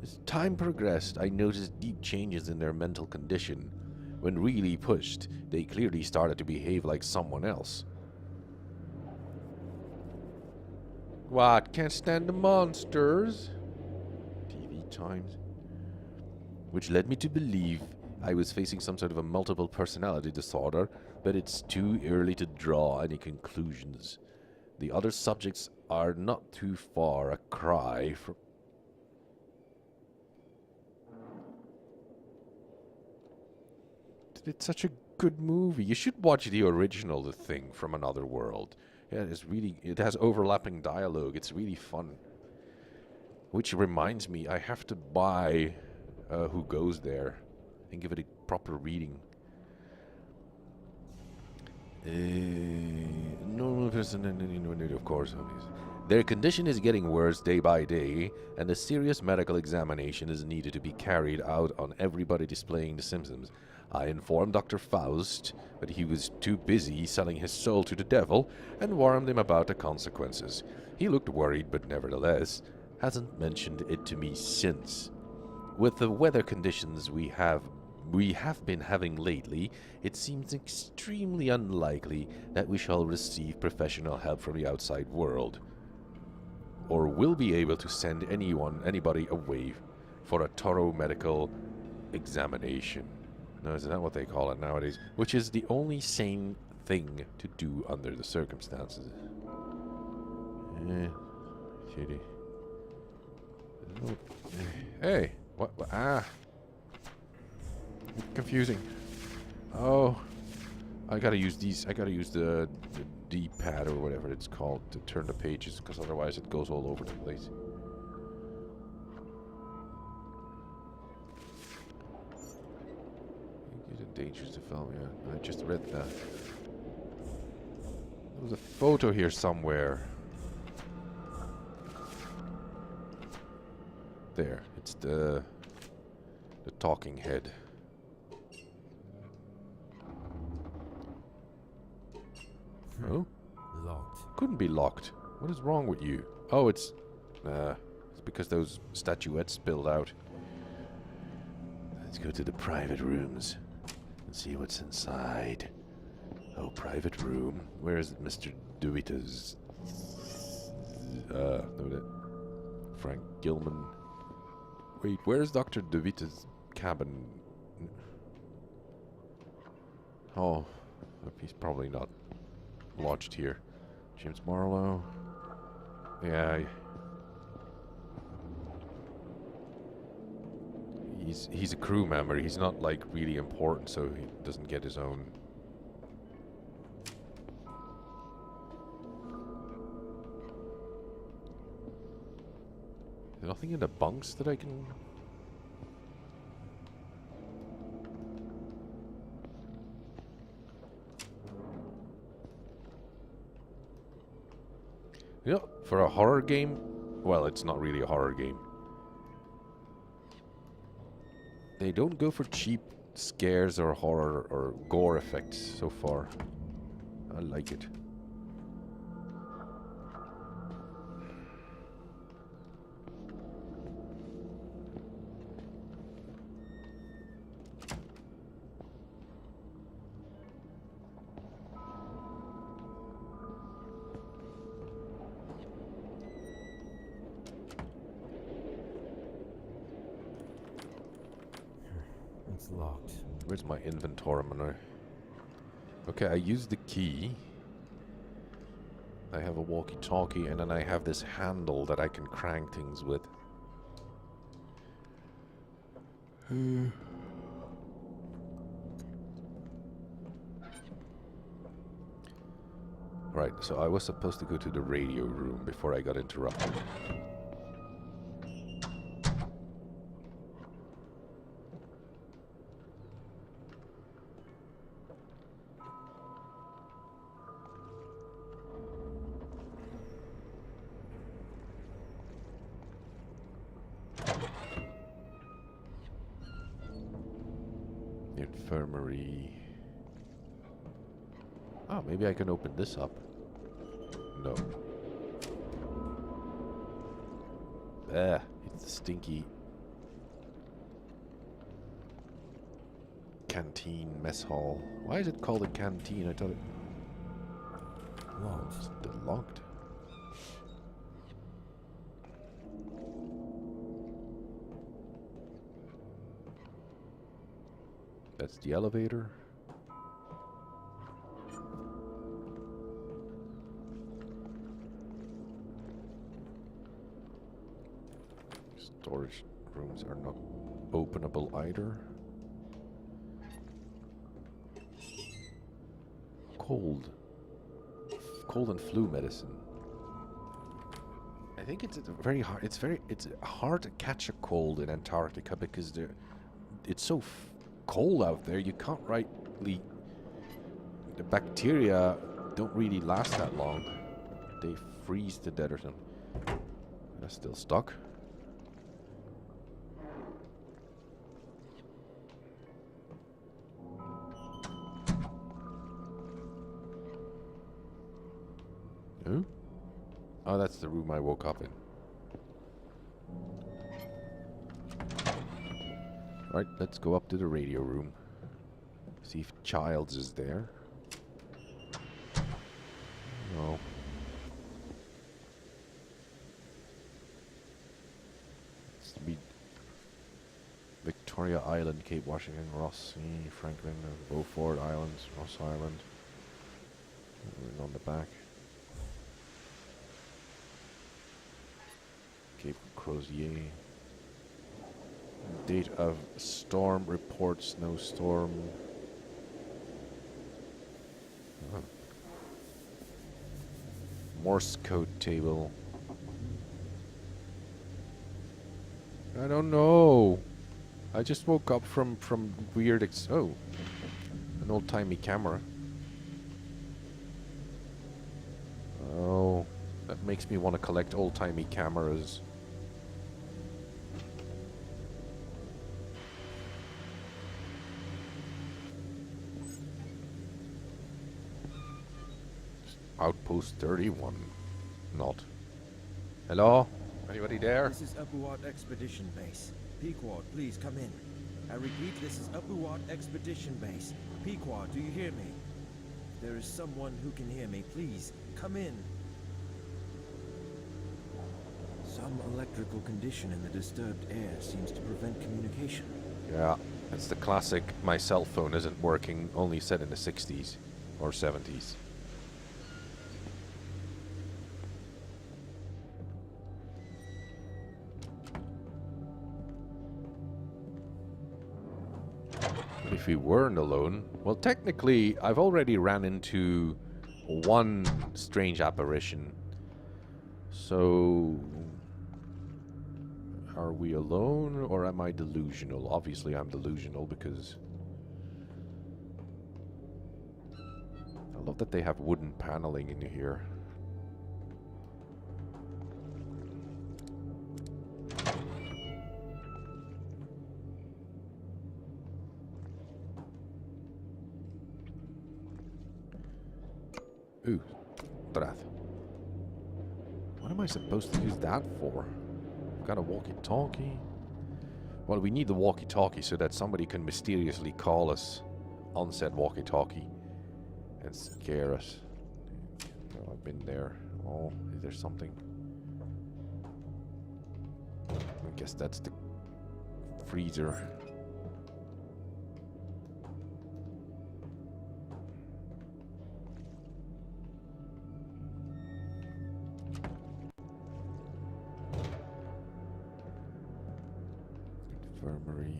As time progressed, I noticed deep changes in their mental condition. When really pushed, they clearly started to behave like someone else. What? Can't stand the monsters? TV times. Which led me to believe I was facing some sort of a multiple personality disorder, but it's too early to draw any conclusions. The other subjects are not too far a cry from... It's such a good movie. You should watch the original, The Thing from Another World. Yeah, it's really... It has overlapping dialogue. It's really fun. Which reminds me, I have to buy Who Goes There and give it a proper reading. Normal person, of course, obviously. Their condition is getting worse day by day, and a serious medical examination is needed to be carried out on everybody displaying the symptoms. I informed Dr. Faust, but he was too busy selling his soul to the devil, and warned him about the consequences. He looked worried, but nevertheless hasn't mentioned it to me since. With the weather conditions we have been having lately, it seems extremely unlikely that we shall receive professional help from the outside world, or will be able to send anybody away for a thorough medical examination. No, is that what they call it nowadays? Which is the only sane thing to do under the circumstances. Shitty. Hey, what? Ah. Confusing. Oh, I gotta use these. I gotta use the D-pad or whatever it's called to turn the pages, because otherwise it goes all over the place. It's dangerous to film. Yeah, I just read that. There was a photo here somewhere. There, it's the talking head. Oh? Locked. Couldn't be locked. What is wrong with you? Oh, it's because those statuettes spilled out. Let's go to the private rooms and see what's inside. Oh, private room. Where is Mr. DeVita's? No, that Frank Gilman. Wait, where's Dr. DeVita's cabin? Oh, he's probably not lodged here. James Marlowe. Yeah. He's a crew member. He's not like really important, so he doesn't get his own. Is there nothing in the bunks that I can... You know, for a horror game, well, it's not really a horror game. They don't go for cheap scares or horror or gore effects so far. I like it. It's locked. Where's my inventory now? Okay, I used the key. I have a walkie-talkie, and then I have this handle that I can crank things with. Right, so I was supposed to go to the radio room before I got interrupted. Infirmary. Oh, maybe I can open this up. No. It's the stinky canteen mess hall. Why is it called a canteen? I thought it... Locked. It's locked. That's the elevator. Storage rooms are not openable either. Cold and flu medicine. I think it's very hard. It's hard to catch a cold in Antarctica because it's so cold out there. You can't rightly. The bacteria don't really last that long. They freeze to death or something. That's still stuck. Who? Oh, that's the room I woke up in. Alright, let's go up to the radio room. See if Childs is there. No. It's to be Victoria Island, Cape Washington, Ross Sea, Franklin, Beaufort Islands, Ross Island. And on the back. Cape Crozier. Date of storm report, snowstorm. Morse code table. I don't know. I just woke up from weird an old-timey camera. Oh, that makes me want to collect old-timey cameras. Outpost 31. Not. Hello? Anybody there? This is Upuat Expedition Base. Pequod, please come in. I repeat, this is Upuat Expedition Base. Pequod, do you hear me? If there is someone who can hear me, please, come in. Some electrical condition in the disturbed air seems to prevent communication. Yeah, it's the classic, my cell phone isn't working, only set in the 60s or 70s. If we weren't alone, well, technically, I've already ran into one strange apparition. So, are we alone, or am I delusional? Obviously, I'm delusional because I love that they have wooden paneling in here. Ooh, Drath. What am I supposed to use that for? I've got a walkie-talkie. Well, we need the walkie-talkie so that somebody can mysteriously call us on said walkie-talkie and scare us. Oh, I've been there. Oh, is there something? I guess that's the freezer. Infirmary.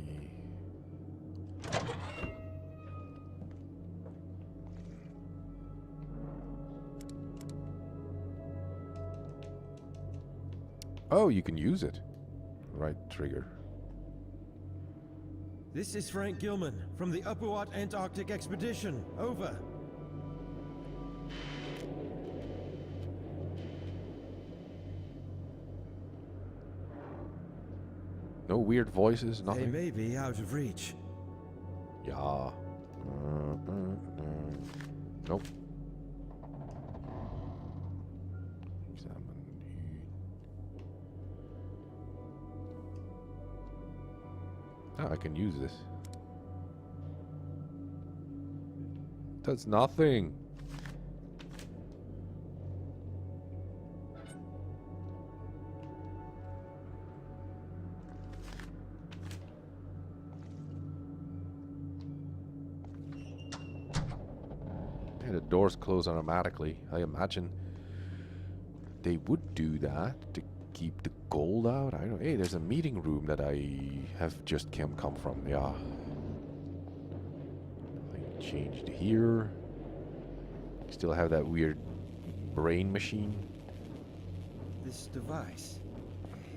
Oh, you can use it. Right trigger. This is Frank Gilman from the Upuat Antarctic Expedition. Over. No weird voices, They nothing. may be out of reach. Yeah. Nope. Examine. Ah, I can use this. Does nothing. doors close automatically. I imagine they would do that to keep the gold out. I don't know. Hey, there's a meeting room that I have just come from. Yeah. I changed here. Still have that weird brain machine. This device,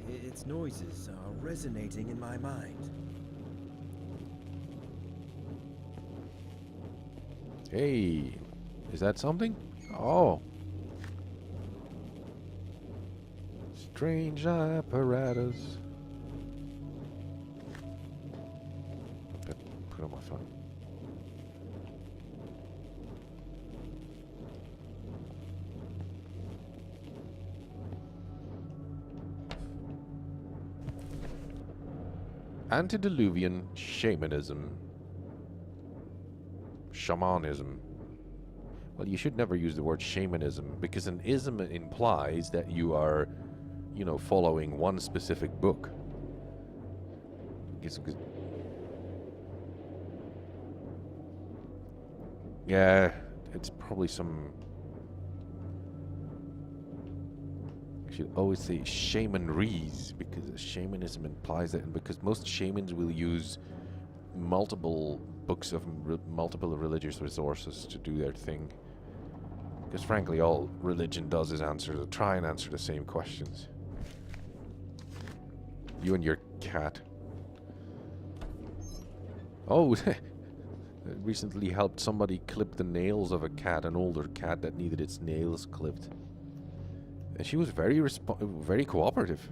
its noises are resonating in my mind. Hey, is that something? Oh. Strange apparatus. Put on my phone. Antediluvian shamanism. Shamanism. Well, you should never use the word shamanism, because an ism implies that you are, you know, following one specific book. Yeah, it's probably some... I should always say shamanries, because shamanism implies that, and because most shamans will use multiple books of multiple religious resources to do their thing. Because frankly, all religion does is try and answer the same questions. You and your cat. Oh, recently helped somebody clip the nails of a cat, an older cat that needed its nails clipped. And she was very cooperative.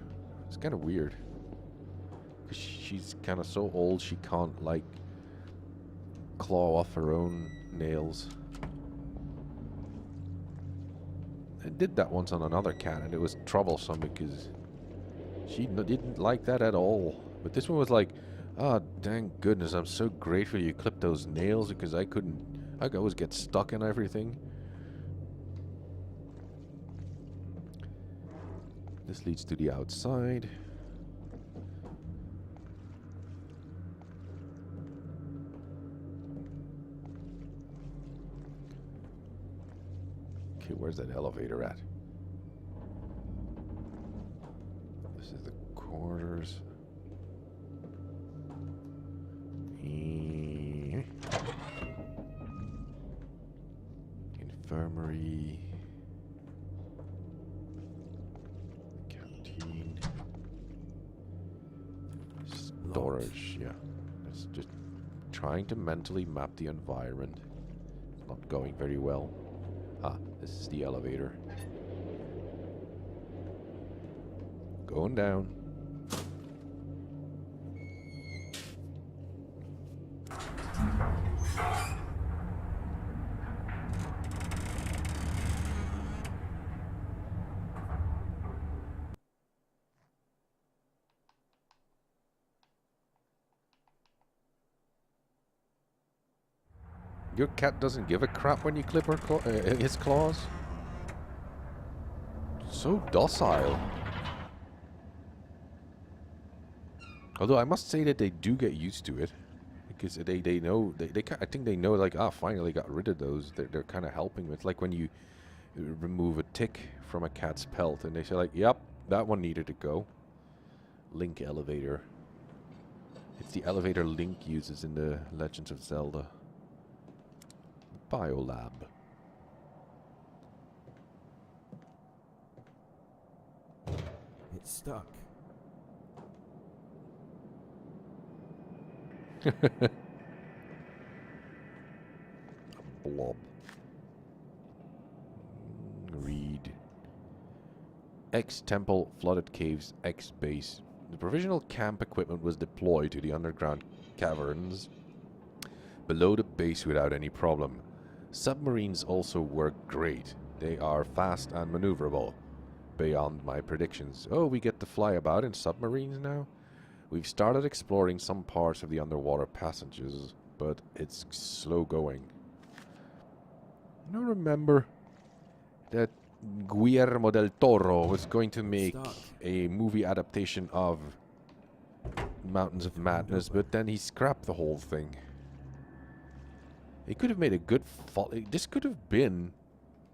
It's kind of weird. 'Cause she's kind of so old she can't, like, claw off her own nails. I did that once on another cat, and it was troublesome because she didn't like that at all. But this one was like, oh, thank goodness, I'm so grateful you clipped those nails, because I could always get stuck in everything. This leads to the outside. Okay, where's that elevator at? This is the quarters. Infirmary. Canteen. Storage, yeah. It's just trying to mentally map the environment. It's not going very well. Ah, this is the elevator. Going down. Your cat doesn't give a crap when you clip her his claws? So docile. Although I must say that they do get used to it. Because they know, I think they know, like, ah, finally got rid of those. They're kind of helping with, like, when you remove a tick from a cat's pelt and they say, like, yep, that one needed to go. Link elevator. It's the elevator Link uses in the Legends of Zelda. Biolab. It's stuck. A blob. Read. X Temple, Flooded Caves, X Base. The provisional camp equipment was deployed to the underground caverns below the base without any problem. Submarines also work great. They are fast and maneuverable. Beyond my predictions. Oh, we get to fly about in submarines now? We've started exploring some parts of the underwater passages, but it's slow going. You know, remember that Guillermo del Toro was going to make a movie adaptation of Mountains of Madness, but then he scrapped the whole thing. He could have made a good this could have been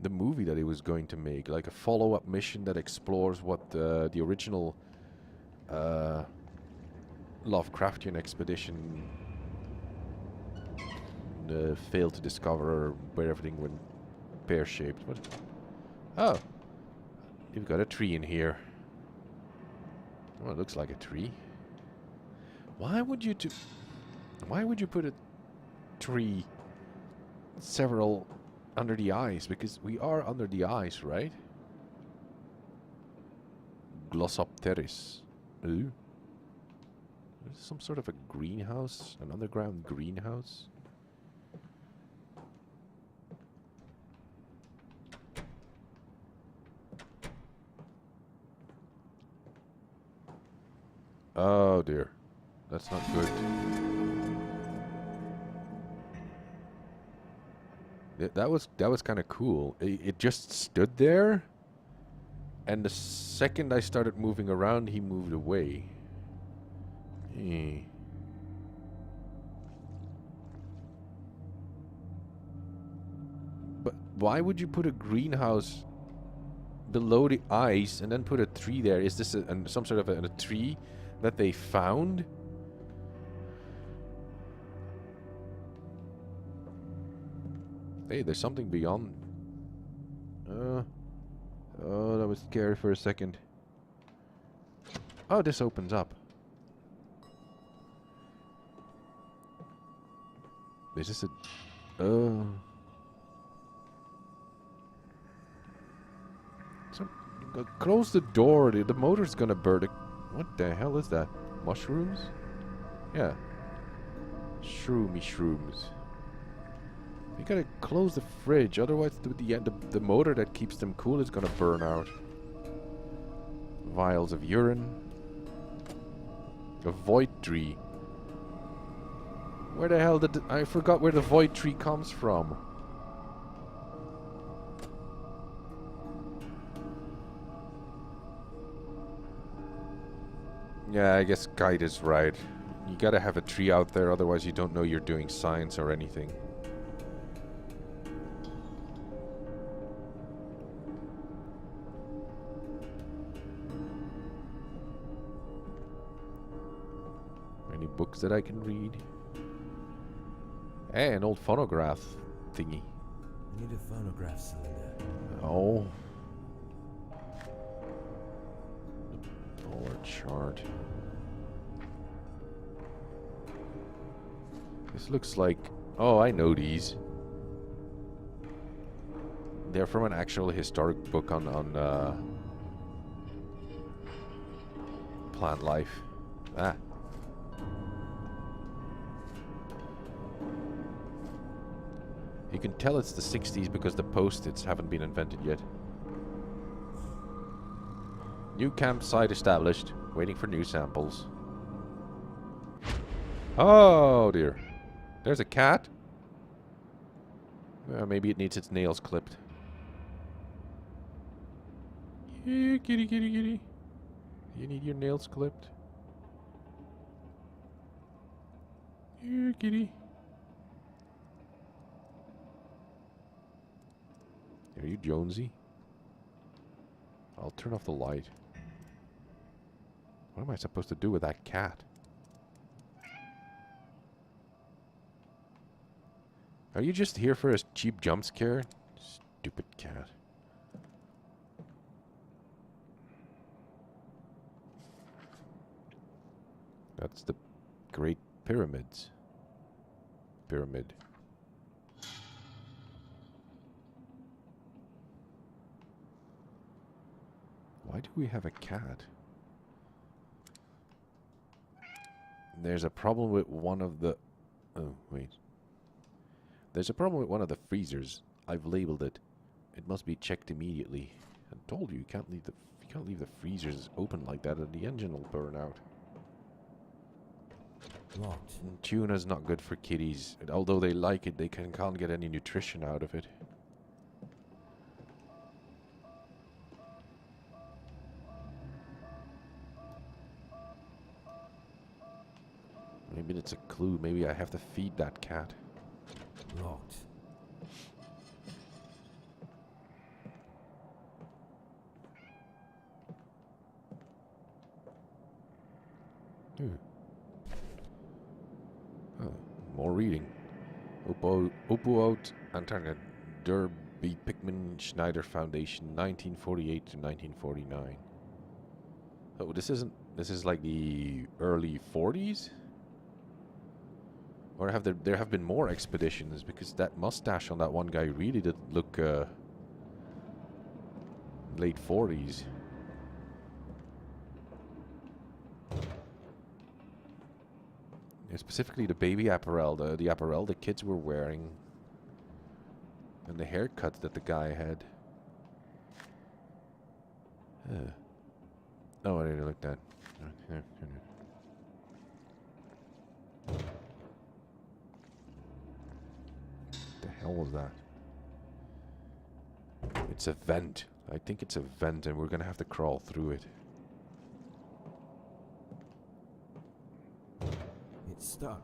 the movie that he was going to make, like a follow-up mission that explores what the original Lovecraftian expedition failed to discover, where everything went pear-shaped. What? Oh, you've got a tree in here. Well, it looks like a tree. Why would you put a tree several under the ice? Because we are under the ice, right? Glossopteris. Ooh. Is this some sort of a greenhouse? An underground greenhouse? Oh dear. That's not good. That was kind of cool. It just stood there, and the second I started moving around, he moved away. But why would you put a greenhouse below the ice and then put a tree there? Is this some sort of a tree that they found? Hey, there's something beyond. Oh, that was scary for a second. Oh, this opens up. Is this a... close the door. The motor's gonna burn. What the hell is that? Mushrooms? Yeah. Shrooms. You gotta close the fridge, otherwise the motor that keeps them cool is gonna burn out. Vials of urine. A void tree. Where the hell did I forgot where the void tree comes from. Yeah, I guess Guide is right. You gotta have a tree out there, otherwise you don't know you're doing science or anything. Any books that I can read? Hey, an old phonograph thingy. I need a phonograph cylinder. Oh. The polar chart. This looks like... Oh, I know these. They're from an actual historic book on plant life. Ah. You can tell it's the 60s because the post-its haven't been invented yet. New campsite established. Waiting for new samples. Oh dear. There's a cat. Maybe it needs its nails clipped. Here, kitty, kitty, kitty. You need your nails clipped? Here, kitty. Are you Jonesy? I'll turn off the light. What am I supposed to do with that cat? Are you just here for a cheap jump scare? Stupid cat. That's the Great Pyramids. Pyramid. Why do we have a cat? There's a problem with one of the... Oh, wait. There's a problem with one of the freezers. I've labeled it. It must be checked immediately. I told you, you can't leave the freezers open like that, or the engine will burn out. Locked. And tuna's not good for kitties. Although they like it, they can't get any nutrition out of it. Maybe it's a clue. Maybe I have to feed that cat. Locked. Oh, more reading. Opout Antarna Derby Pickman Schneider Foundation, 1948 to 1949. Oh, this is like the early 40s? Or there have been more expeditions, because that mustache on that one guy really did look late 40s. Yeah, specifically the baby apparel, the apparel the kids were wearing, and the haircut that the guy had. Oh, I didn't look that. What the hell was that? It's a vent. I think it's a vent, and we're gonna have to crawl through it. It's stuck.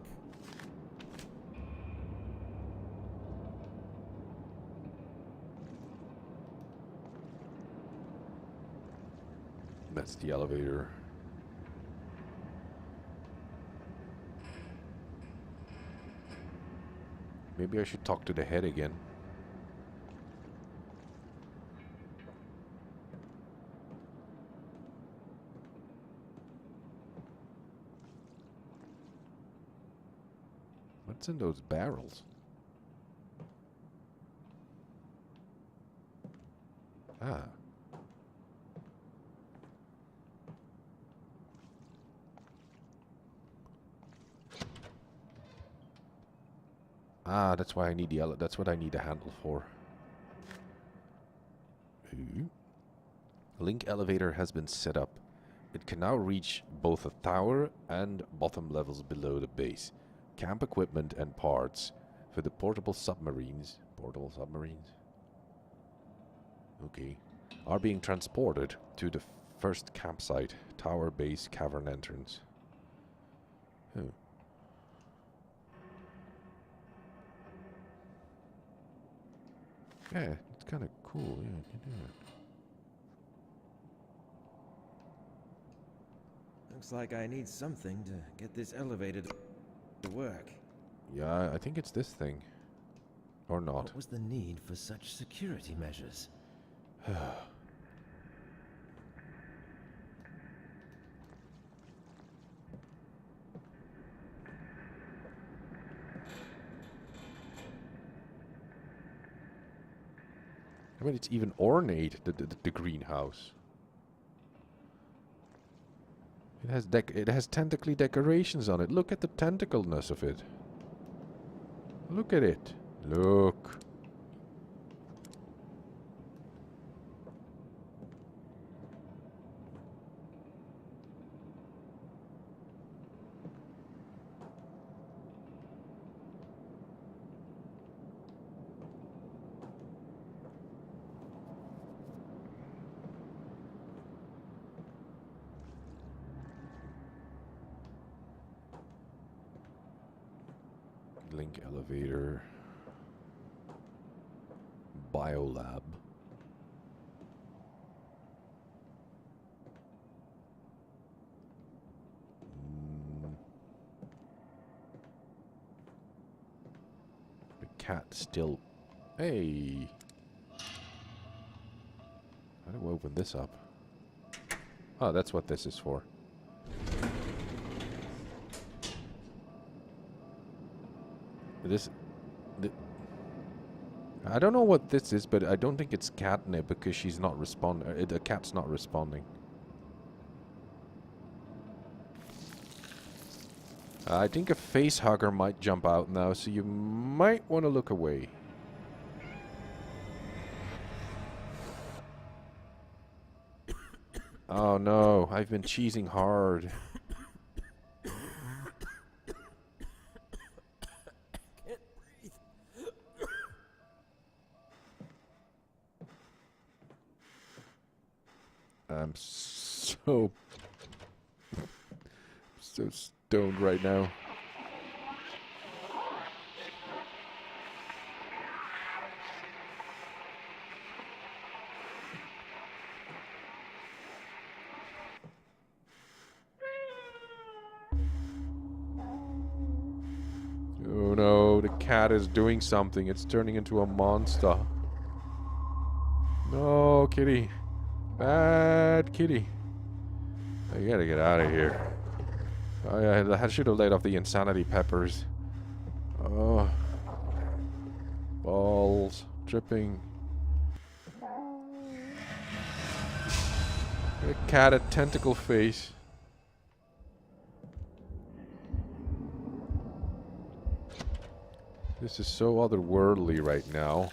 That's the elevator. Maybe I should talk to the head again. What's in those barrels? Ah. Ah, that's why I need the that's what I need the handle for. Ooh. Link elevator has been set up. It can now reach both the tower and bottom levels below the base. Camp equipment and parts for the portable submarines. Portable submarines? Okay. Are being transported to the first campsite. Tower base cavern entrance. Oh. Yeah, it's kind of cool. Yeah, you can do it. Looks like I need something to get this elevator to work. Yeah, I think it's this thing. Or not. What was the need for such security measures? I mean, it's even ornate, the greenhouse. It has tentacly decorations on it. Look at the tentacleness of it. Look at it. Look. Link elevator. Biolab. The cat still... Hey! How do I open this up? Oh, that's what this is for. I don't know what this is, but I don't think it's catnip because she's not responding. The cat's not responding. I think a face hugger might jump out now, so you might want to look away. Oh no, I've been cheesing hard. I'm so stoned right now. cat is doing something. It's turning into a monster. No, kitty. Bad kitty. I gotta get out of here. Oh, yeah, I should have laid off the insanity peppers. Oh. Balls. Dripping. A cat, a tentacle face. This is so otherworldly right now.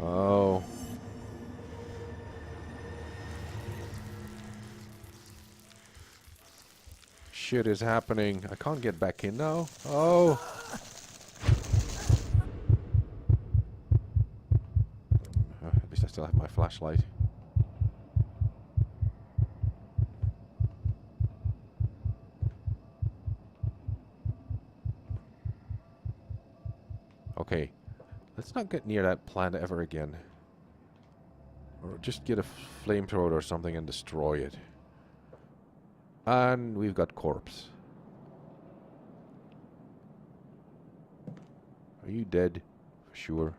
Oh. Shit is happening. I can't get back in now. Oh. At least I still have my flashlight. Okay. Let's not get near that plant ever again. Or just get a flamethrower or something and destroy it. And we've got corpse. Are you dead? For sure.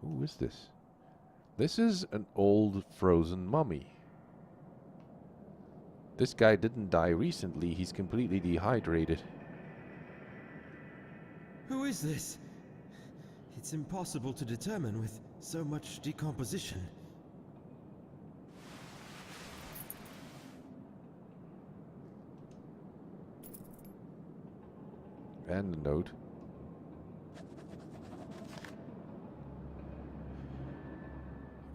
Who is this? This is an old frozen mummy. This guy didn't die recently. He's completely dehydrated. Who is this? It's impossible to determine with so much decomposition. And a note.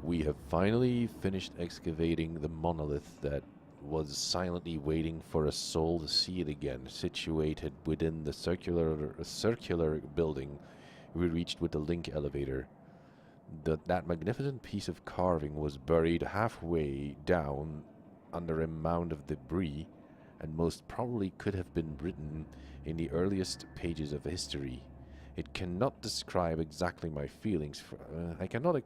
We have finally finished excavating the monolith that was silently waiting for a soul to see it again. Situated within the circular building we reached with the link elevator. That magnificent piece of carving was buried halfway down under a mound of debris, and most probably could have been written in the earliest pages of history. It cannot describe exactly my feelings. I cannot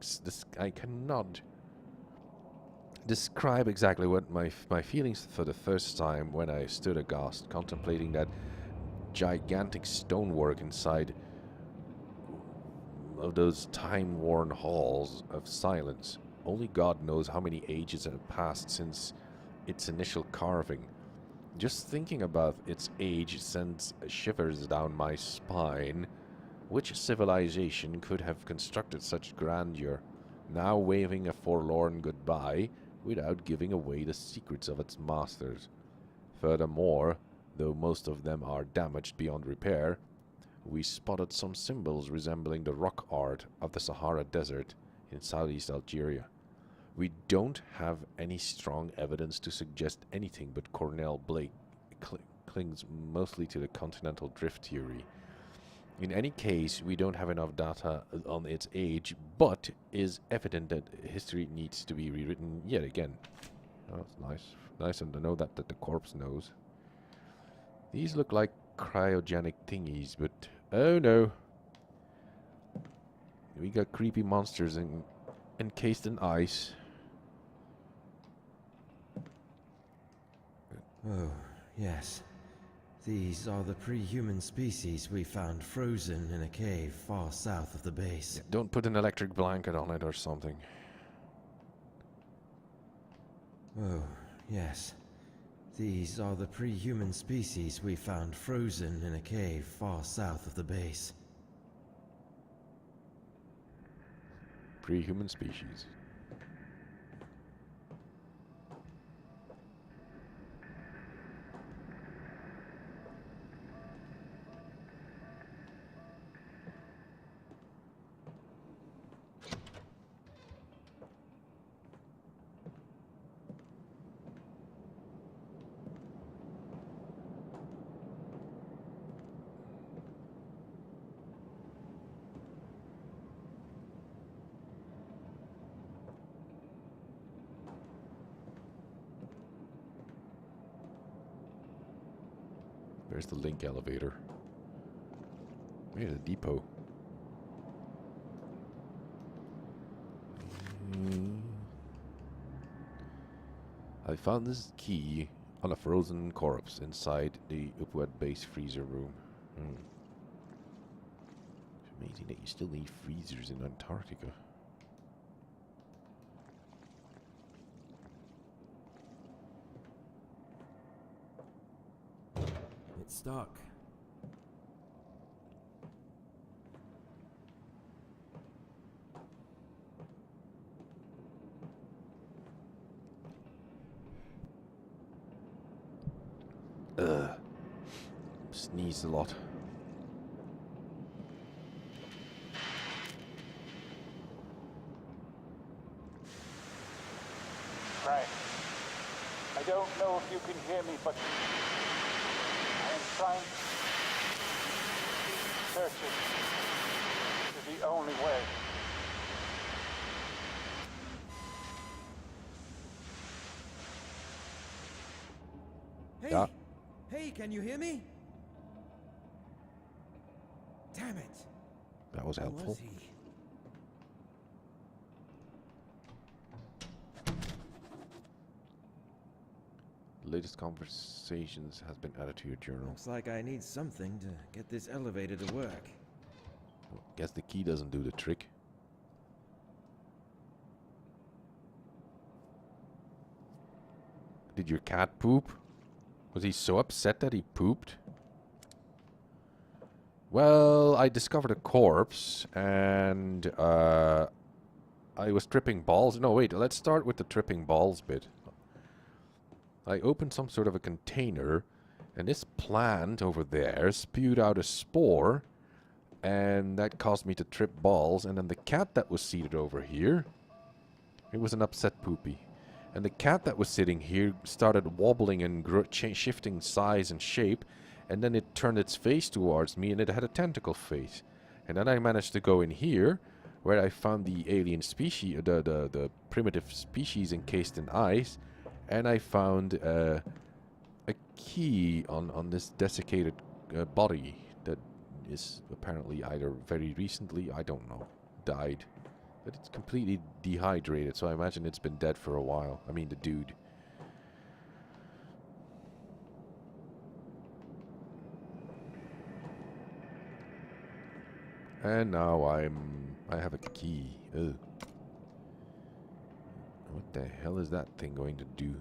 describe exactly what my feelings for the first time when I stood aghast, contemplating that gigantic stonework inside of those time-worn halls of silence. Only God knows how many ages have passed since its initial carving. Just thinking about its age sends shivers down my spine. Which civilization could have constructed such grandeur, now waving a forlorn goodbye without giving away the secrets of its masters? Furthermore, though most of them are damaged beyond repair, we spotted some symbols resembling the rock art of the Sahara Desert in southeast Algeria. We don't have any strong evidence to suggest anything, but Cornell Blake clings mostly to the continental drift theory. In any case, we don't have enough data on its age, but is evident that history needs to be rewritten yet again. Oh, that's nice. Nice to know that the corpse knows. These look like cryogenic thingies, but oh no. We got creepy monsters encased in ice. Oh, yes. These are the pre-human species we found frozen in a cave far south of the base. Yeah, don't put an electric blanket on it or something. Oh, yes. These are the pre-human species we found frozen in a cave far south of the base. Pre-human species. There's the link elevator. Here's a depot. I found this key On a frozen corpse inside the upward base freezer room. It's amazing that you still need freezers in Antarctica. It's stuck. Sneezed a lot. Frank, I don't know if you can hear me, but I am trying to search it. It's the only way. Hey! Yeah. Hey, can you hear me? Damn it! That was Where helpful. was he? Latest conversations has been added to your journal. Looks like I need something to get this elevator to work. Guess the key doesn't do the trick. Did your cat poop? Was he so upset that he pooped? Well, I discovered a corpse and I was tripping balls. No, wait, let's start with the tripping balls bit. I opened some sort of a container and this plant over there spewed out a spore and that caused me to trip balls, and then the cat that was seated over here, it was an upset poopy. And the cat that was sitting here started wobbling and shifting size and shape, and then it turned its face towards me and it had a tentacle face. And then I managed to go in here, where I found the alien species, the primitive species encased in ice, and I found a key on this desiccated body that is apparently either very recently, I don't know, died. But it's completely dehydrated, so I imagine it's been dead for a while. I mean, the dude. And now I have a key. Ugh. What the hell is that thing going to do?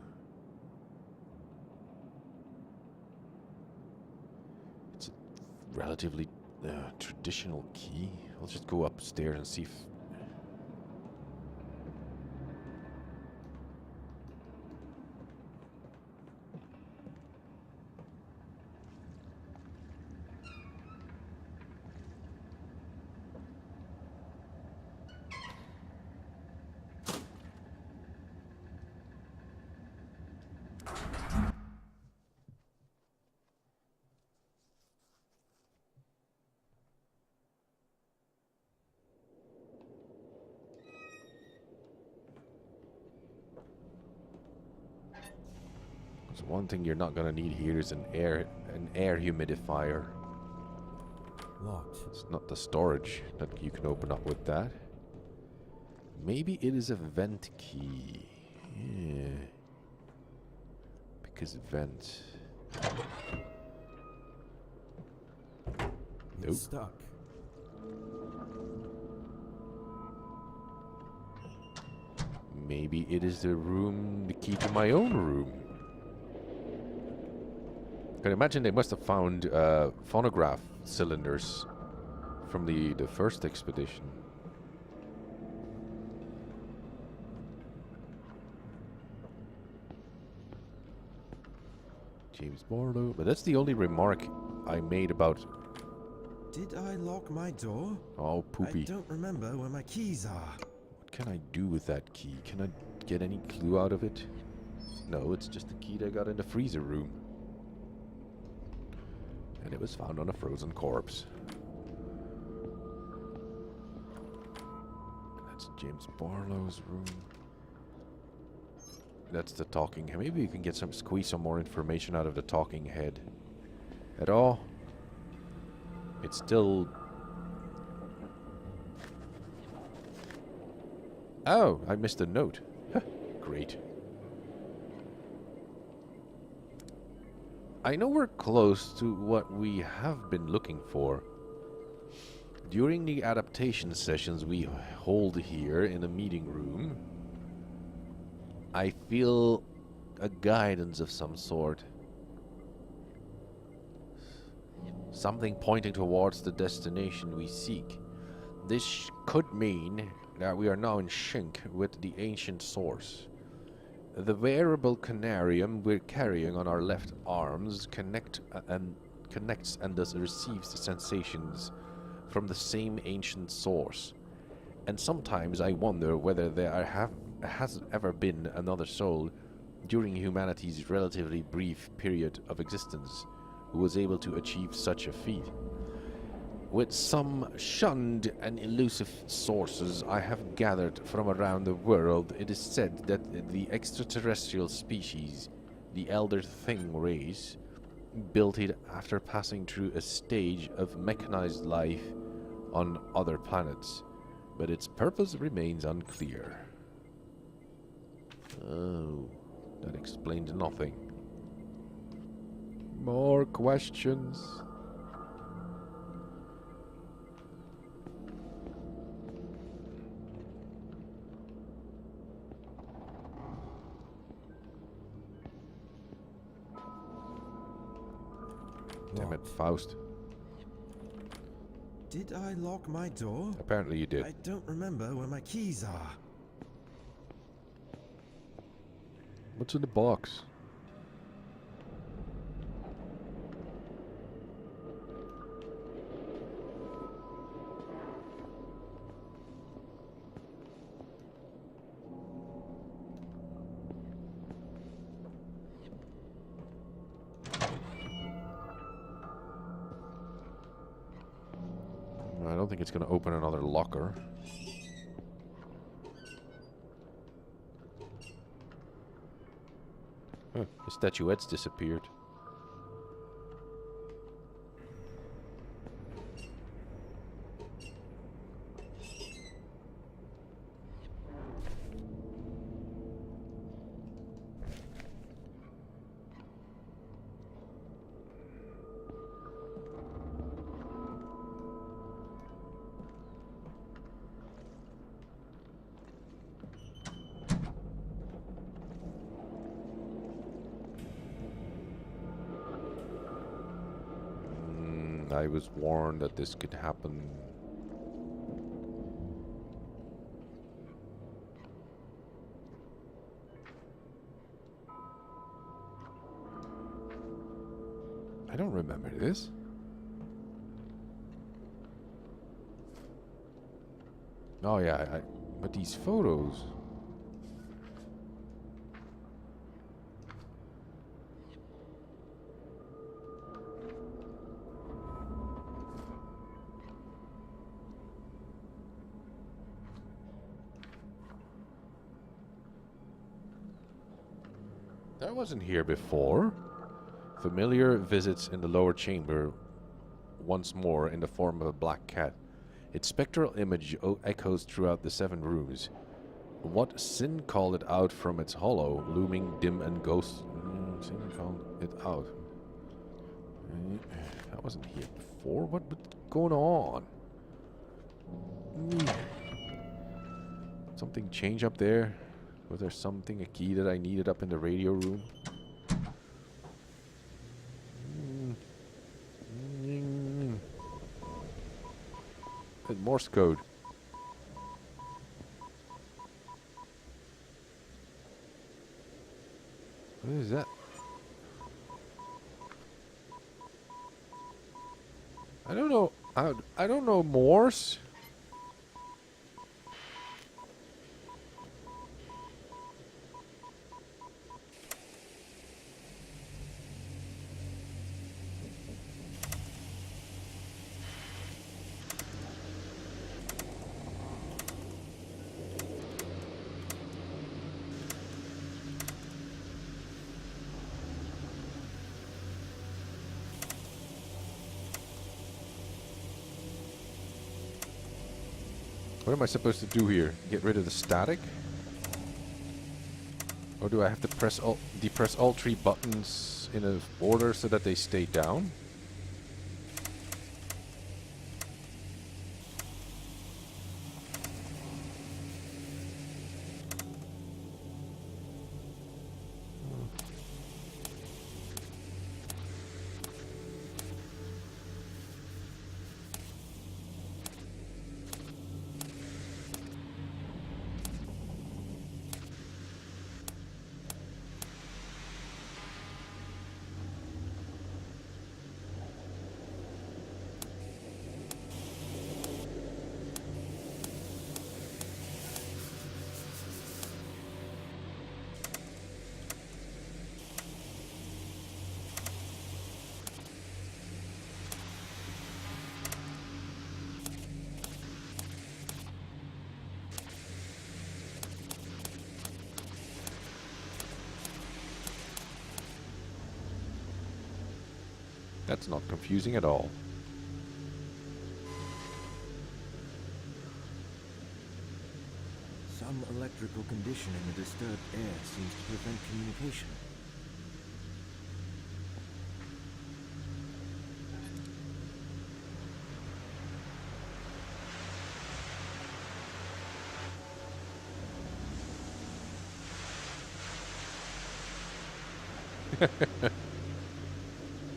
It's a relatively traditional key. I'll just go upstairs and see if... So one thing you're not gonna need here is an air humidifier. Locked. It's not the storage that you can open up with that. Maybe it is a vent key. Yeah. Because vent. Nope. It's stuck. Maybe it is the key to my own room. I can imagine they must have found phonograph cylinders from the first expedition. James Barlow. But that's the only remark I made about... Did I lock my door? Oh, poopy. I don't remember where my keys are. What can I do with that key? Can I get any clue out of it? No, it's just the key that I got in the freezer room. And it was found on a frozen corpse. That's James Barlow's room. That's the talking head. Maybe we can get squeeze some more information out of the talking head. At all. It's still... Oh, I missed a note. Great. I know we're close to what we have been looking for. During the adaptation sessions we hold here in the meeting room, I feel a guidance of some sort. Something pointing towards the destination we seek. This could mean that we are now in sync with the ancient source. The wearable canarium we're carrying on our left arms connects and thus receives the sensations from the same ancient source. And sometimes I wonder whether there has ever been another soul during humanity's relatively brief period of existence who was able to achieve such a feat. With some shunned and elusive sources I have gathered from around the world, it is said that the extraterrestrial species, the Elder Thing race, built it after passing through a stage of mechanized life on other planets, but its purpose remains unclear. Oh, that explains nothing. More questions? Damn it, Faust. Did I lock my door? Apparently you did. I don't remember where my keys are. What's in the box? I don't think it's going to open another locker. Huh, the statuette's disappeared. I was warned that this could happen. I don't remember this. Oh yeah, but these photos. That wasn't here before. Familiar visits in the lower chamber once more in the form of a black cat. Its spectral image echoes throughout the 7 rooms. What sin called it out from its hollow, looming dim and ghost... sin called it out. That wasn't here before. What's going on? Something change up there? Was there something, a key that I needed up in the radio room? Morse code. What is that? I don't know. I don't know Morse. What am I supposed to do here? Get rid of the static? Or do I have to depress all 3 buttons in a order so that they stay down? That's not confusing at all. Some electrical condition in the disturbed air seems to prevent communication.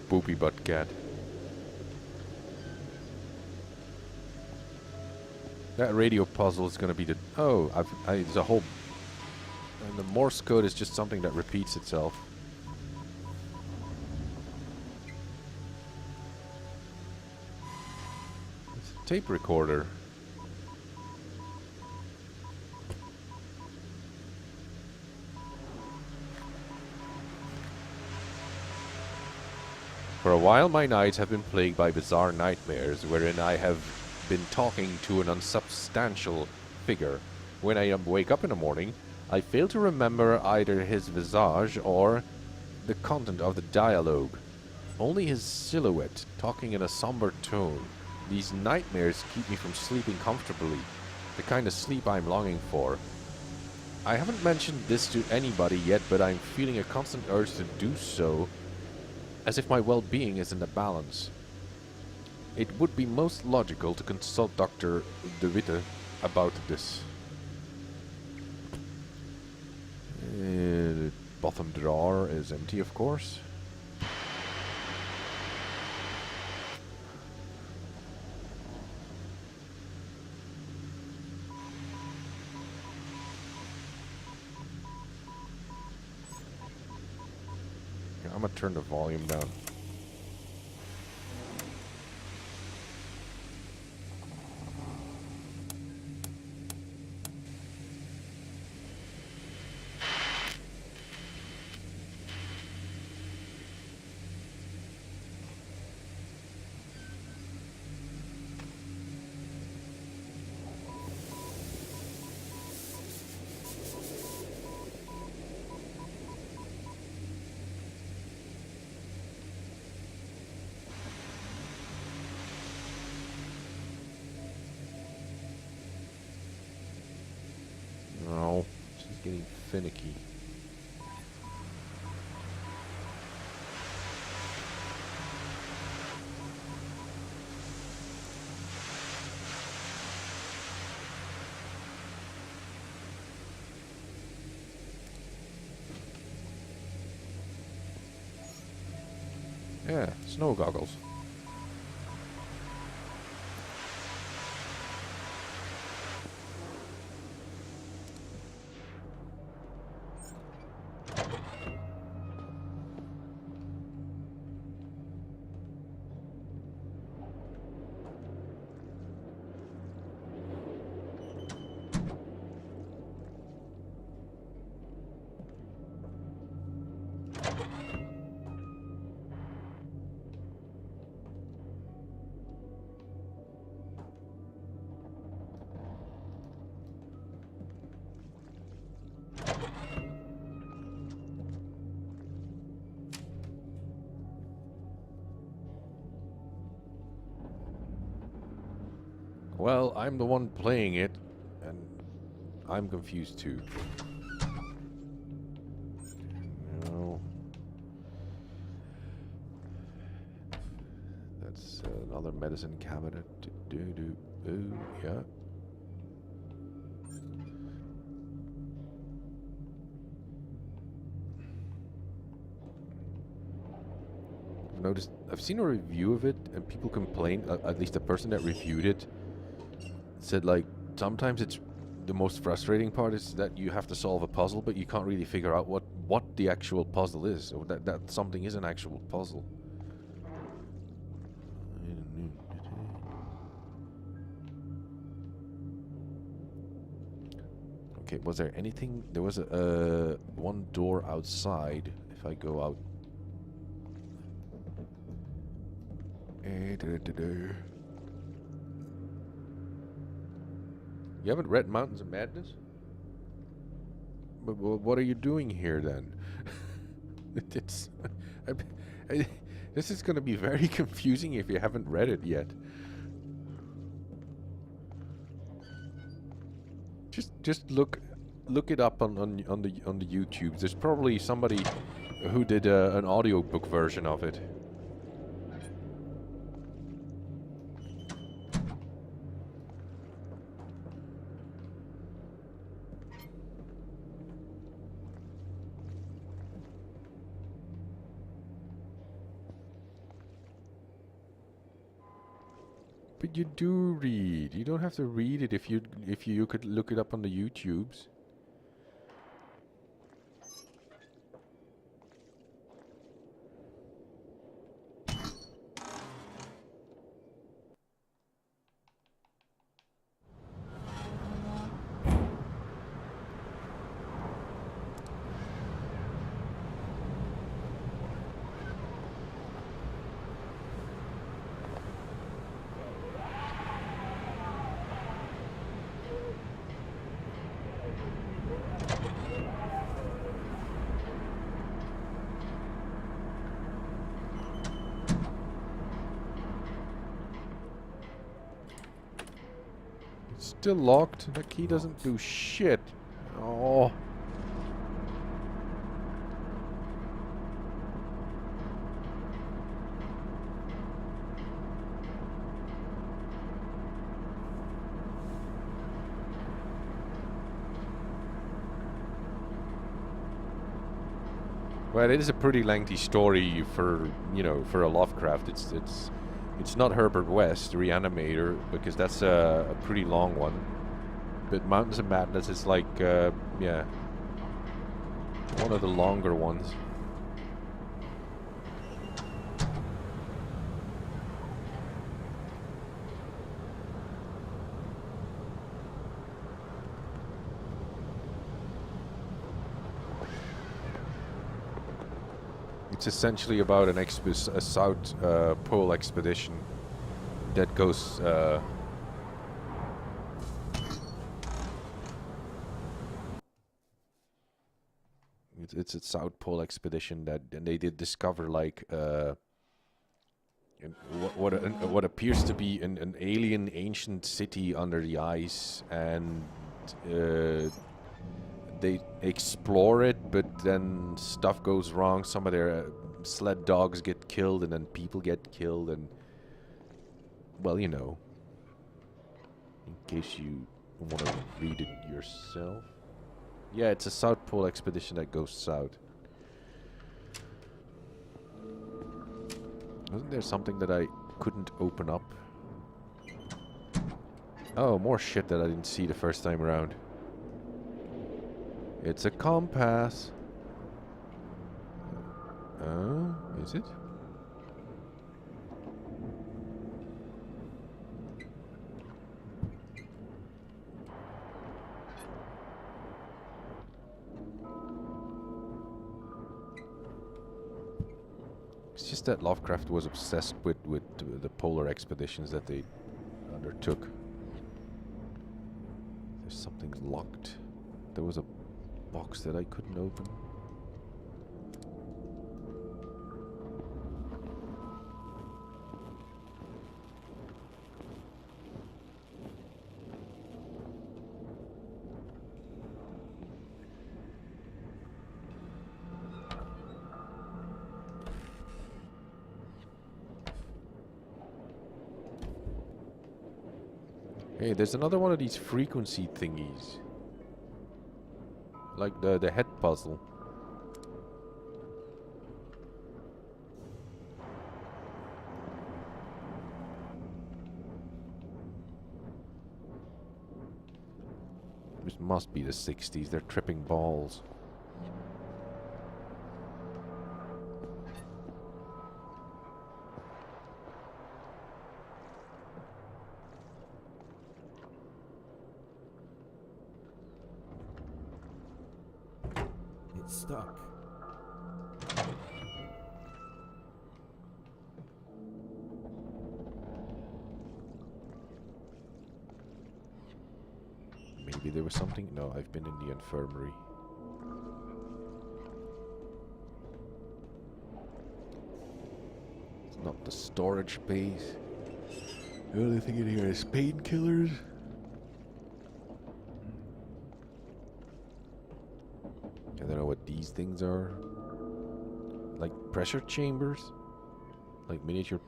Poopy butt cat. That radio puzzle is going to be the... Oh, there's a whole... And the Morse code is just something that repeats itself. It's a tape recorder. For a while my nights have been plagued by bizarre nightmares wherein I have been talking to an unsubstantial figure. When I wake up in the morning, I fail to remember either his visage or the content of the dialogue. Only his silhouette, talking in a somber tone. These nightmares keep me from sleeping comfortably, the kind of sleep I'm longing for. I haven't mentioned this to anybody yet, but I'm feeling a constant urge to do so, as if my well-being is in the balance. It would be most logical to consult Dr. De Witte about this. The bottom drawer is empty, of course. Okay, I'm gonna turn the volume down. No, she's getting finicky. Yeah, snow goggles. Well, I'm the one playing it, and I'm confused too. medicine cabinet. Ooh, yeah. I've noticed, I've seen a review of it, and people complain, at least the person that reviewed it, said like, sometimes it's, the most frustrating part is that you have to solve a puzzle, but you can't really figure out what the actual puzzle is, or that something is an actual puzzle. Okay, was there anything? There was a one door outside. If I go out. You haven't read Mountains of Madness? But what are you doing here then? It's, this is going to be very confusing if you haven't read it yet. Just look it up on the YouTube. There's probably somebody who did an audiobook version of it. But you do read. You don't have to read it if you could look it up on the YouTubes. Still locked. That key doesn't do shit. Oh. Well, it is a pretty lengthy story for, you know, for a Lovecraft. It's not Herbert West, the Reanimator, because that's a pretty long one. But Mountains of Madness is like, yeah, one of the longer ones. It's essentially about a South Pole expedition that goes. It's a South Pole expedition that, and they did discover like what appears to be an alien ancient city under the ice, and they explore it, but then stuff goes wrong. Some of their sled dogs get killed, and then people get killed, and well, you know, in case you want to read it yourself. Yeah, it's a South Pole expedition that goes south. Wasn't there something that I couldn't open up? Oh, more shit that I didn't see the first time around. It's a compass. Is it? It's just that Lovecraft was obsessed with the polar expeditions that they undertook. There's something locked. There was a box that I couldn't open. Hey, there's another one of these frequency thingies. Like the head puzzle. This must be the 60s. They're tripping balls. It's stuck. Maybe there was something. No, I've been in the infirmary. It's not the storage space. The only thing in here is painkillers. I don't know what these things are. Like pressure chambers? Like miniature...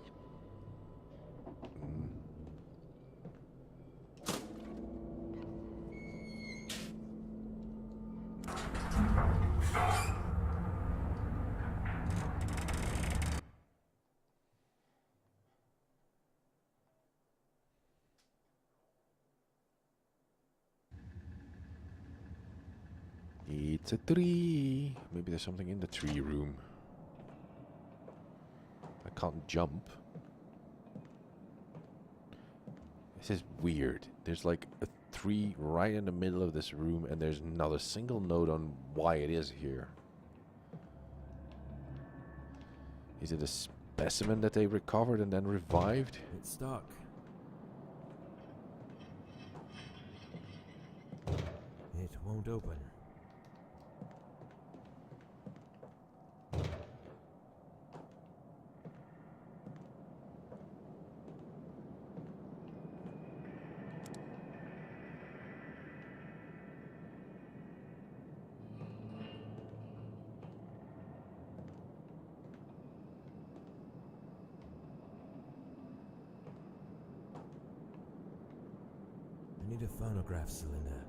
It's a tree. Maybe there's something in the tree room. I can't jump. This is weird. There's like a tree right in the middle of this room and there's not a single note on why it is here. Is it a specimen that they recovered and then revived? It's stuck. It won't open. I need a phonograph cylinder.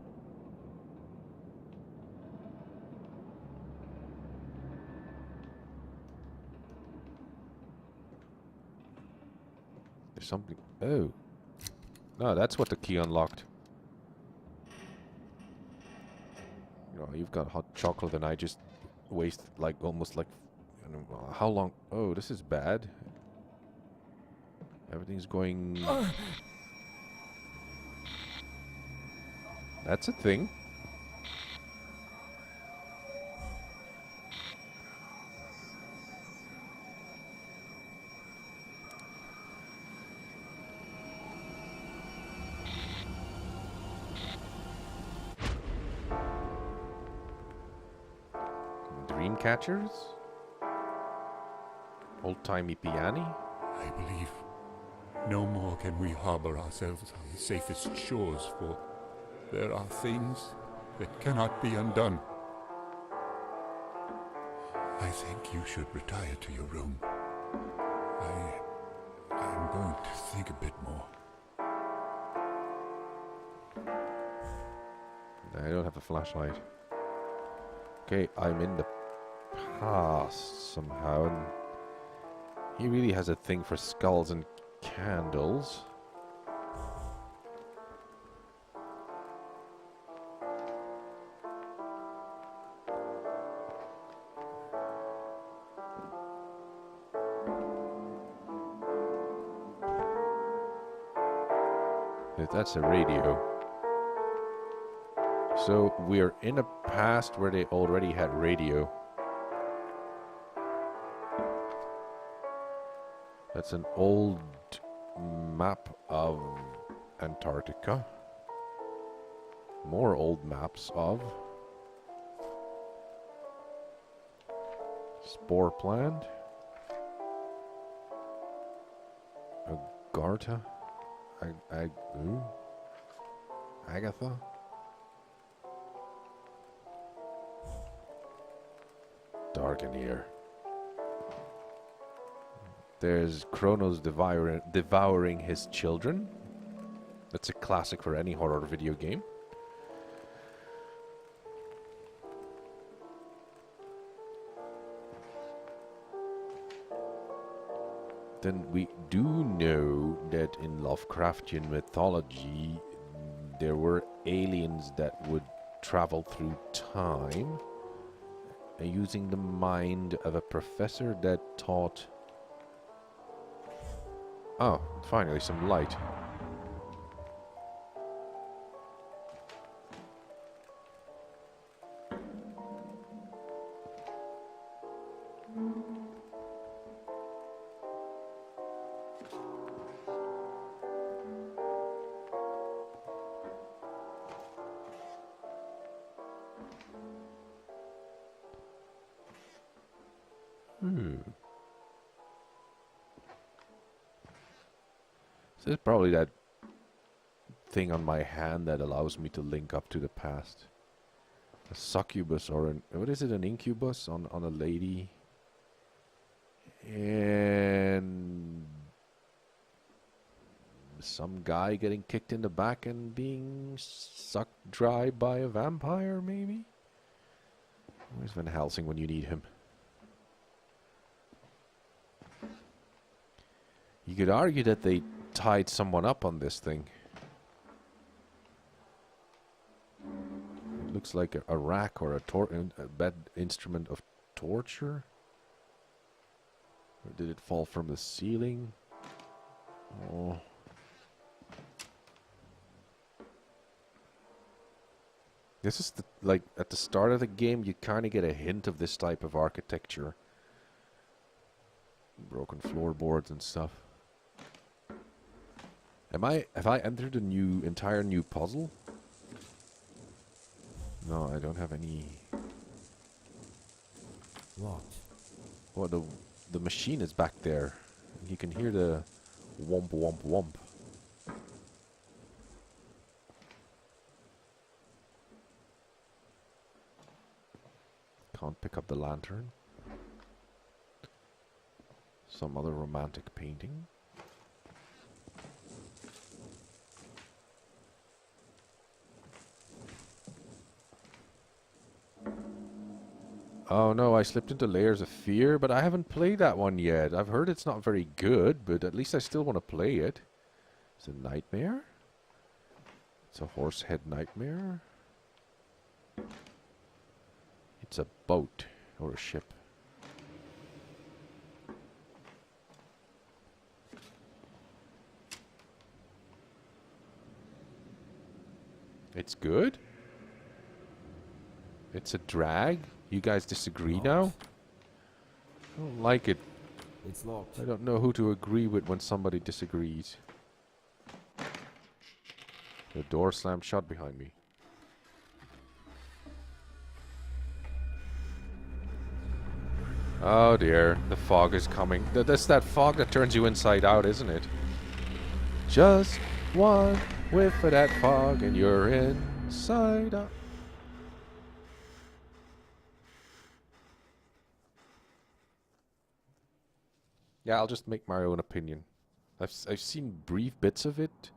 There's something. Oh. No, that's what the key unlocked. You know, you've got hot chocolate and I just waste like almost like I don't know, how long? Oh, this is bad. Everything's going. That's a thing. Dream catchers? Old-timey piano? I believe no more can we harbor ourselves on the safest shores, for there are things that cannot be undone. I think you should retire to your room. I'm going to think a bit more. I don't have a flashlight. Okay, I'm in the past somehow, and he really has a thing for skulls and candles. That's a radio. So we're in a past where they already had radio. That's an old map of Antarctica. More old maps of Spore Plant, Agartha, Agatha. Dark in here. There's Kronos devouring his children. That's a classic for any horror video game. Then we do know that in Lovecraftian mythology there were aliens that would travel through time using the mind of a professor that taught... Oh, finally some light. So it's probably that thing on my hand that allows me to link up to the past. A succubus or an... What is it? An incubus on a lady. And... some guy getting kicked in the back and being sucked dry by a vampire, maybe? Where's Van Helsing when you need him? You could argue that they tied someone up on this thing. It looks like a rack or a bad instrument of torture. Or did it fall from the ceiling? Oh. This is like at the start of the game you kind of get a hint of this type of architecture. Broken floorboards and stuff. Have I entered a entire new puzzle? No, I don't have any. Locked. Oh, the machine is back there. You can hear the womp womp womp. Can't pick up the lantern. Some other romantic painting. Oh no, I slipped into Layers of Fear, but I haven't played that one yet. I've heard it's not very good, but at least I still want to play it. It's a nightmare? It's a horsehead nightmare? It's a boat or a ship. It's good? It's a drag? You guys disagree now? I don't like it. It's locked. I don't know who to agree with when somebody disagrees. The door slammed shut behind me. Oh dear, the fog is coming. That's that fog that turns you inside out, isn't it? Just one whiff of that fog and you're inside out. Yeah, I'll just make my own opinion. I've seen brief bits of it.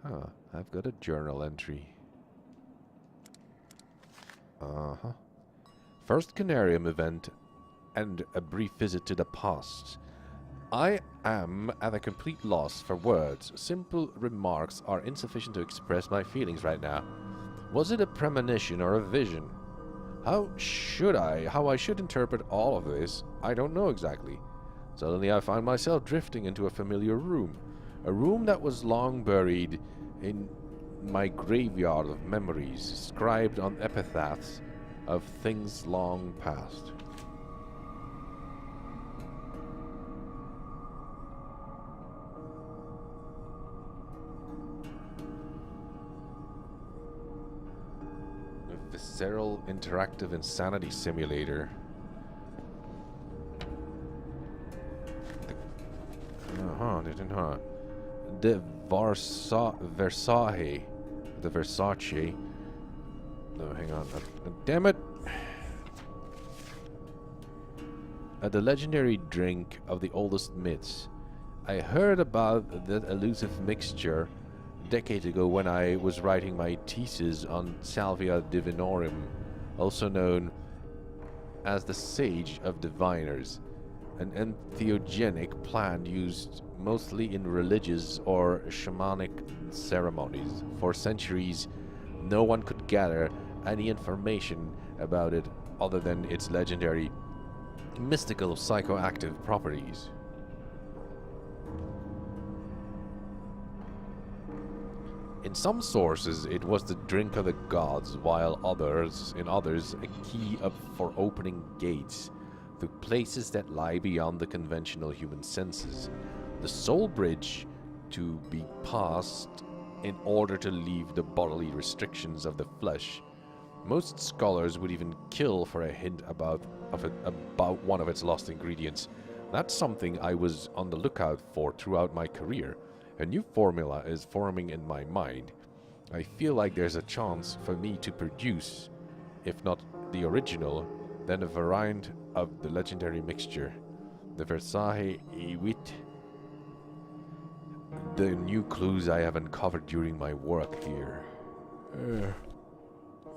Huh, I've got a journal entry. Uh-huh. First Canarium event and a brief visit to the past. I am at a complete loss for words. Simple remarks are insufficient to express my feelings right now. Was it a premonition or a vision? How I should interpret all of this, I don't know exactly. Suddenly I find myself drifting into a familiar room. A room that was long buried in my graveyard of memories, scribed on epitaphs of things long past. Visceral interactive insanity simulator. The Versace. The Versace. No, hang on. Damn it! the legendary drink of the oldest myths. I heard about that elusive mixture decades ago when I was writing my thesis on Salvia divinorum, also known as the Sage of Diviners, an entheogenic plant used mostly in religious or shamanic ceremonies. For centuries, no one could gather any information about it other than its legendary mystical psychoactive properties. In some sources, it was the drink of the gods, while in others, a key for opening gates to places that lie beyond the conventional human senses. The soul bridge to be passed in order to leave the bodily restrictions of the flesh. Most scholars would even kill for a hint about one of its lost ingredients. That's something I was on the lookout for throughout my career. A new formula is forming in my mind. I feel like there's a chance for me to produce, if not the original, then a variant of the legendary mixture. The Versailles Ewit. The new clues I have uncovered during my work here.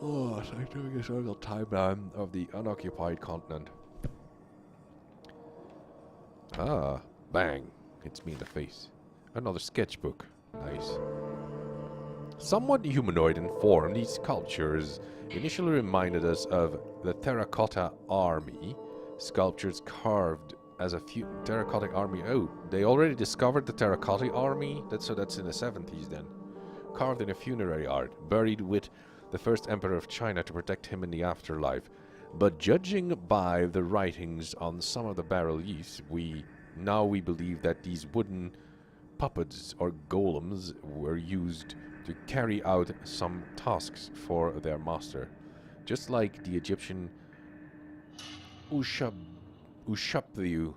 I'm doing a single timeline of the unoccupied continent. Ah, bang. Hits me in the face. Another sketchbook. Nice. Somewhat humanoid in form, these sculptures initially reminded us of the terracotta army. Sculptures carved as a few terracotta army. Oh, they already discovered the terracotta army? That's in the 70s then. Carved in a funerary art, buried with the first emperor of China to protect him in the afterlife. But judging by the writings on some of the bas-reliefs, we believe that these wooden puppets or golems were used to carry out some tasks for their master, just like the Egyptian Ushaptiu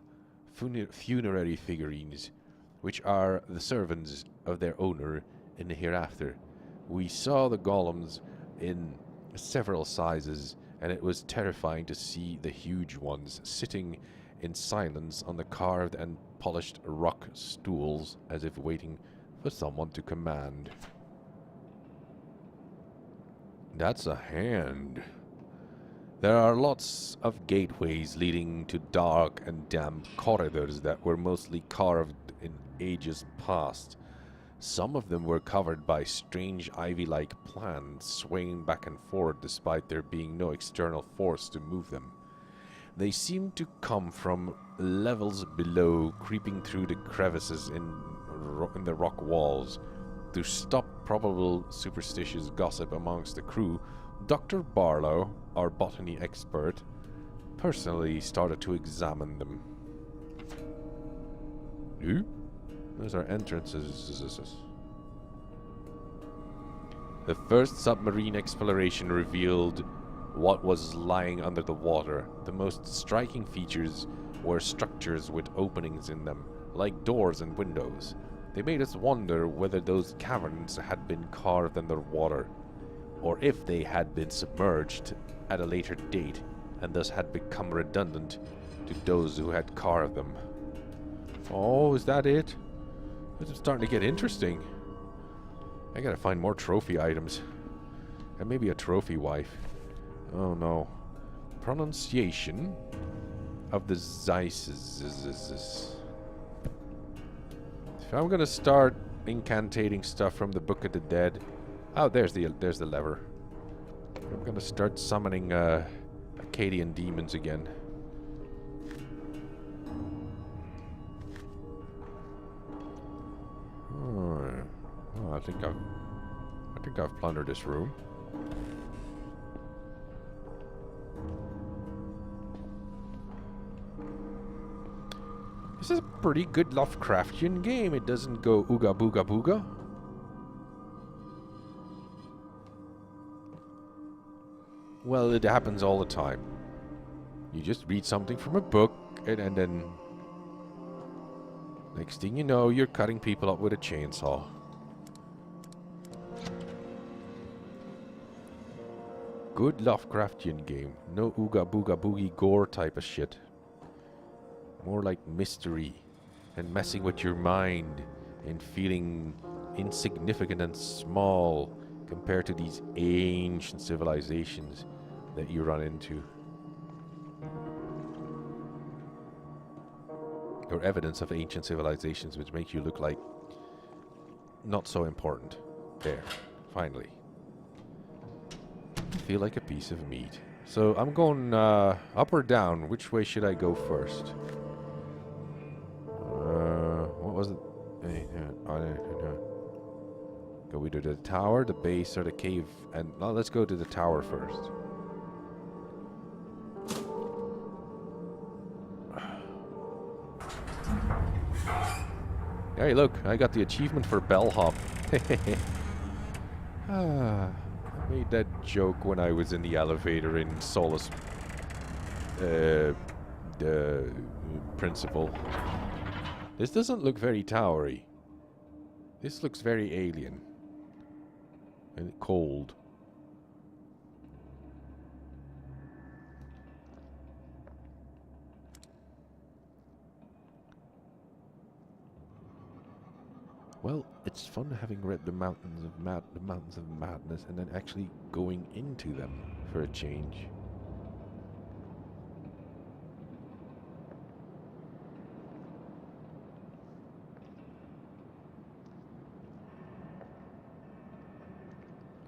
funerary figurines, which are the servants of their owner in the hereafter. We saw the golems in several sizes, and it was terrifying to see the huge ones sitting in silence on the carved and polished rock stools, as if waiting for someone to command. That's a hand. There are lots of gateways leading to dark and damp corridors that were mostly carved in ages past. Some of them were covered by strange ivy-like plants swaying back and forth despite there being no external force to move them. They seemed to come from levels below, creeping through the crevices in the rock walls. To stop probable superstitious gossip amongst the crew, Dr. Barlow, our botany expert, personally started to examine them. Those are entrances. The first submarine exploration revealed what was lying under the water. The most striking features were structures with openings in them, like doors and windows. They made us wonder whether those caverns had been carved under water, or if they had been submerged at a later date, and thus had become redundant to those who had carved them. Oh, is that it? This is starting to get interesting. I gotta find more trophy items. And maybe a trophy wife. Oh no. Pronunciation of the Zeises. If I'm gonna start incantating stuff from the Book of the Dead. Oh, there's the lever. I'm gonna start summoning Akkadian demons again. Oh, I think I've plundered this room. This is a pretty good Lovecraftian game. It doesn't go ooga booga booga. Well, it happens all the time. You just read something from a book, and then next thing you know, you're cutting people up with a chainsaw. Good Lovecraftian game. No ooga booga boogie gore type of shit. More like mystery and messing with your mind and feeling insignificant and small compared to these ancient civilizations that you run into. Or evidence of ancient civilizations which make you look like not so important. There, finally. I feel like a piece of meat. So I'm going up or down. Which way should I go first? What was it? Go either to the tower, the base, or the cave. And no, let's go to the tower first. Hey, look, I got the achievement for bellhop. I made that joke when I was in the elevator in Solus Principle. This doesn't look very towery. This looks very alien. And cold. Well, it's fun having read the Mountains of Madness and then actually going into them for a change.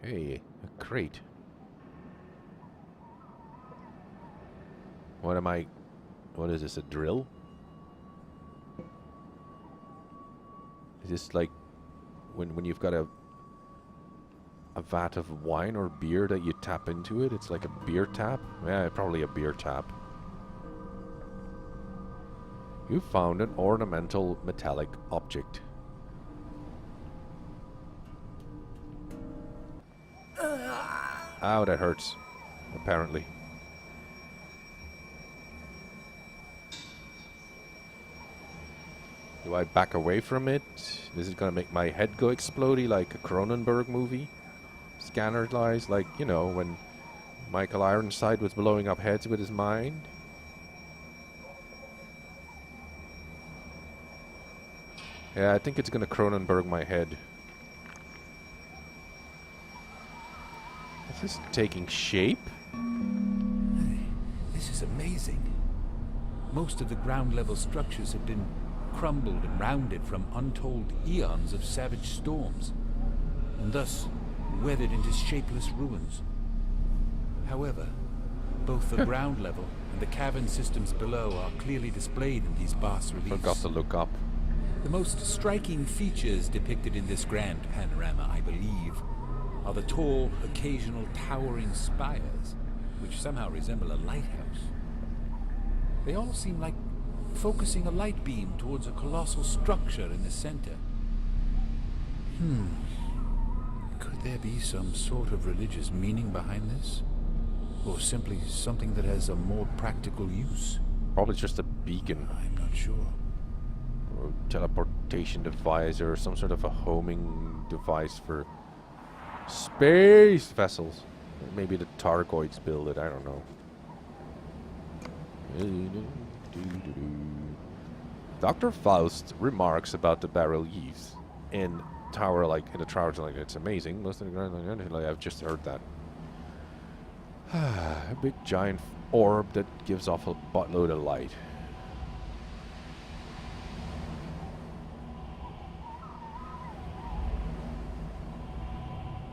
Hey, a crate. What is this, a drill? Is this like when you've got a vat of wine or beer that you tap into it? It's like a beer tap? Yeah, probably a beer tap. You found an ornamental metallic object. Ow, that hurts. Apparently. Do I back away from it? This is gonna make my head go explodey like a Cronenberg movie. Scanner lies like, you know, when Michael Ironside was blowing up heads with his mind. Yeah, I think it's gonna Cronenberg my head. Is this taking shape? This is amazing. Most of the ground level structures have been crumbled and rounded from untold eons of savage storms, and thus weathered into shapeless ruins. However, both the ground level and the cavern systems below are clearly displayed in these bas reliefs. Forgot to look up. The most striking features depicted in this grand panorama, I believe, are the tall, occasional towering spires, which somehow resemble a lighthouse. They all seem like focusing a light beam towards a colossal structure in the center. Could there be some sort of religious meaning behind this? Or simply something that has a more practical use? Probably just a beacon. I'm not sure. Or teleportation device or some sort of a homing device for space vessels. Maybe the Targoids build it, I don't know. Dr. Faust remarks about the bas-reliefs in the tower like it's amazing. Most of the ground like I've just heard that. A big giant orb that gives off a buttload of light.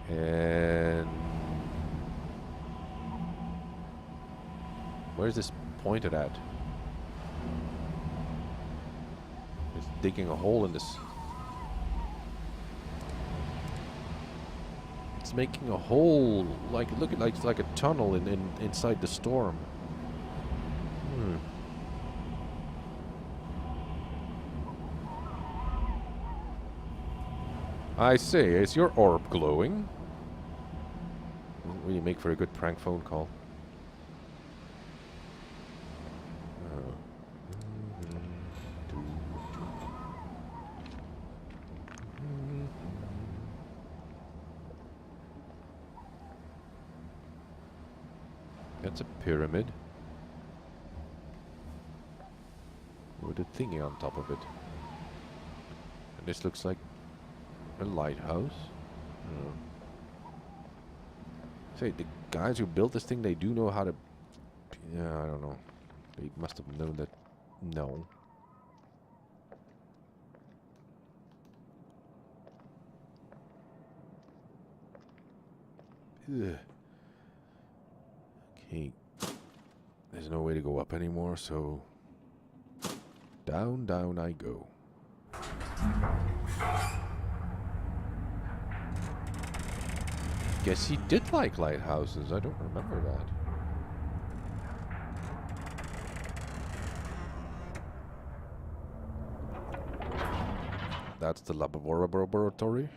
And where's this pointed at? It's digging a hole in this. It's making a hole, like look at like a tunnel inside the storm. I say, is your orb glowing? Doesn't really make for a good prank phone call. That's a pyramid. with a thingy on top of it. And this looks like a lighthouse. Say, the guys who built this thing, they do know how to... Yeah, I don't know. They must have known that... No. Ugh. Okay. There's no way to go up anymore, so... Down, down I go. Guess he did like lighthouses. I don't remember that. That's the laboratory.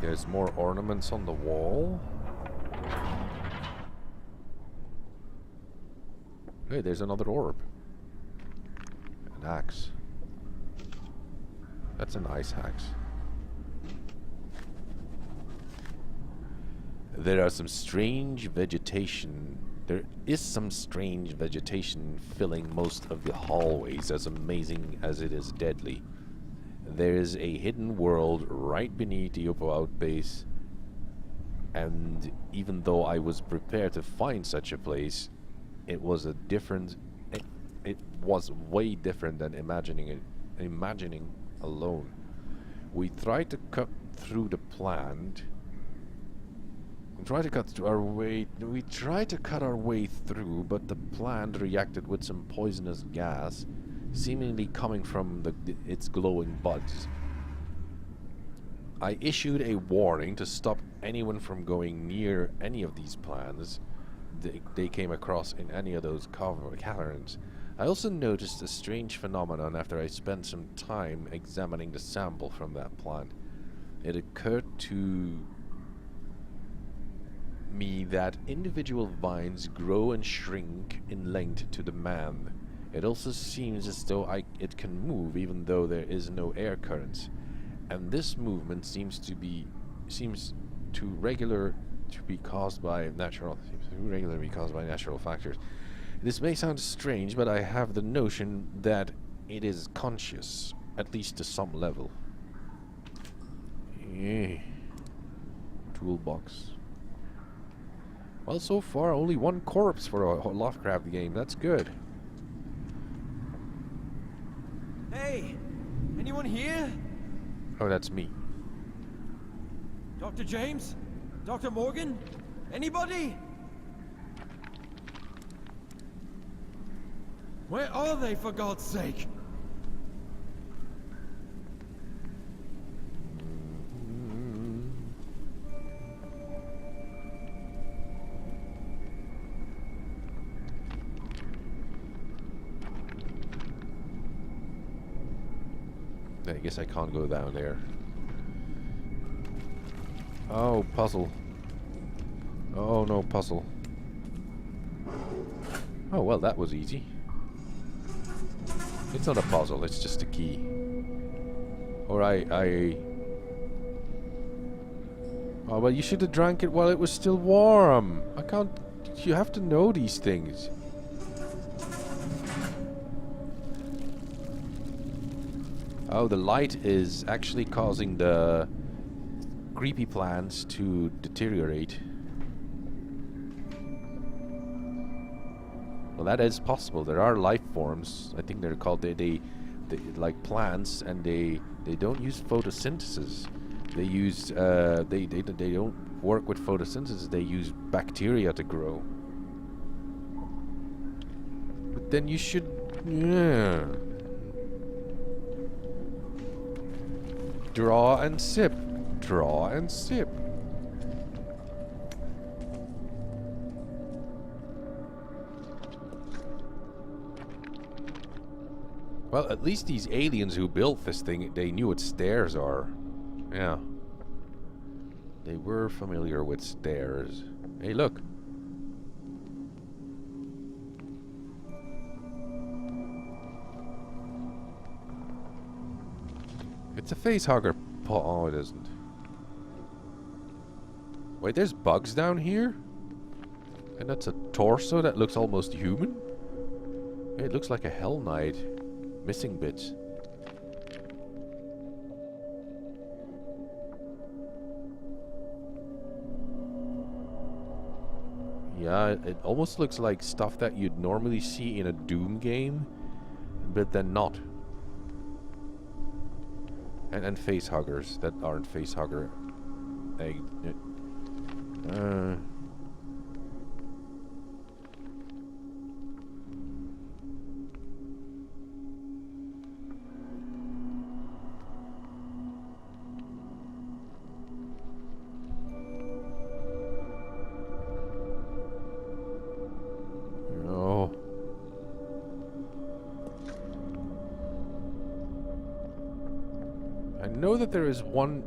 There's more ornaments on the wall. Hey, there's another orb. An axe. That's a nice axe. There are some strange vegetation. There is some strange vegetation filling most of the hallways, as amazing as it is deadly. There is a hidden world right beneath the Opout base, and even though I was prepared to find such a place, it was a different... It was way different than imagining alone. We tried to cut through the plant. We tried to cut our way through, but the plant reacted with some poisonous gas, seemingly coming from its glowing buds. I issued a warning to stop anyone from going near any of these plants they came across in any of those caverns. I also noticed a strange phenomenon after I spent some time examining the sample from that plant. It occurred to me that individual vines grow and shrink in length to the man. It also seems as though it can move even though there is no air currents, and this movement seems to be regularly caused by natural factors. This may sound strange, but I have the notion that it is conscious, at least to some level. Toolbox. Well, so far only one corpse for a Lovecraft game. That's good. Hey! Anyone here? Oh, that's me. Dr. James? Dr. Morgan? Anybody? Where are they, for God's sake? I guess I can't go down there. Oh, puzzle. Oh no, puzzle. Oh, well, that was easy. It's not a puzzle, it's just a key. Or Oh, well, you should have drank it while it was still warm. I can't... You have to know these things. Oh, the light is actually causing the creepy plants to deteriorate. Well, that is possible. There are life forms. I think they're called they like plants, and they don't use photosynthesis. They use they don't work with photosynthesis. They use bacteria to grow. But then you should draw and sip. Draw and sip. Well, at least these aliens who built this thing, they knew what stairs are. Yeah. They were familiar with stairs. Hey, look. It's a face hugger. Oh, it isn't. Wait, there's bugs down here? And that's a torso that looks almost human? It looks like a Hell Knight. Missing bits. Yeah, it almost looks like stuff that you'd normally see in a Doom game, but then not. And face huggers that aren't face hugger. No. I know that there is one.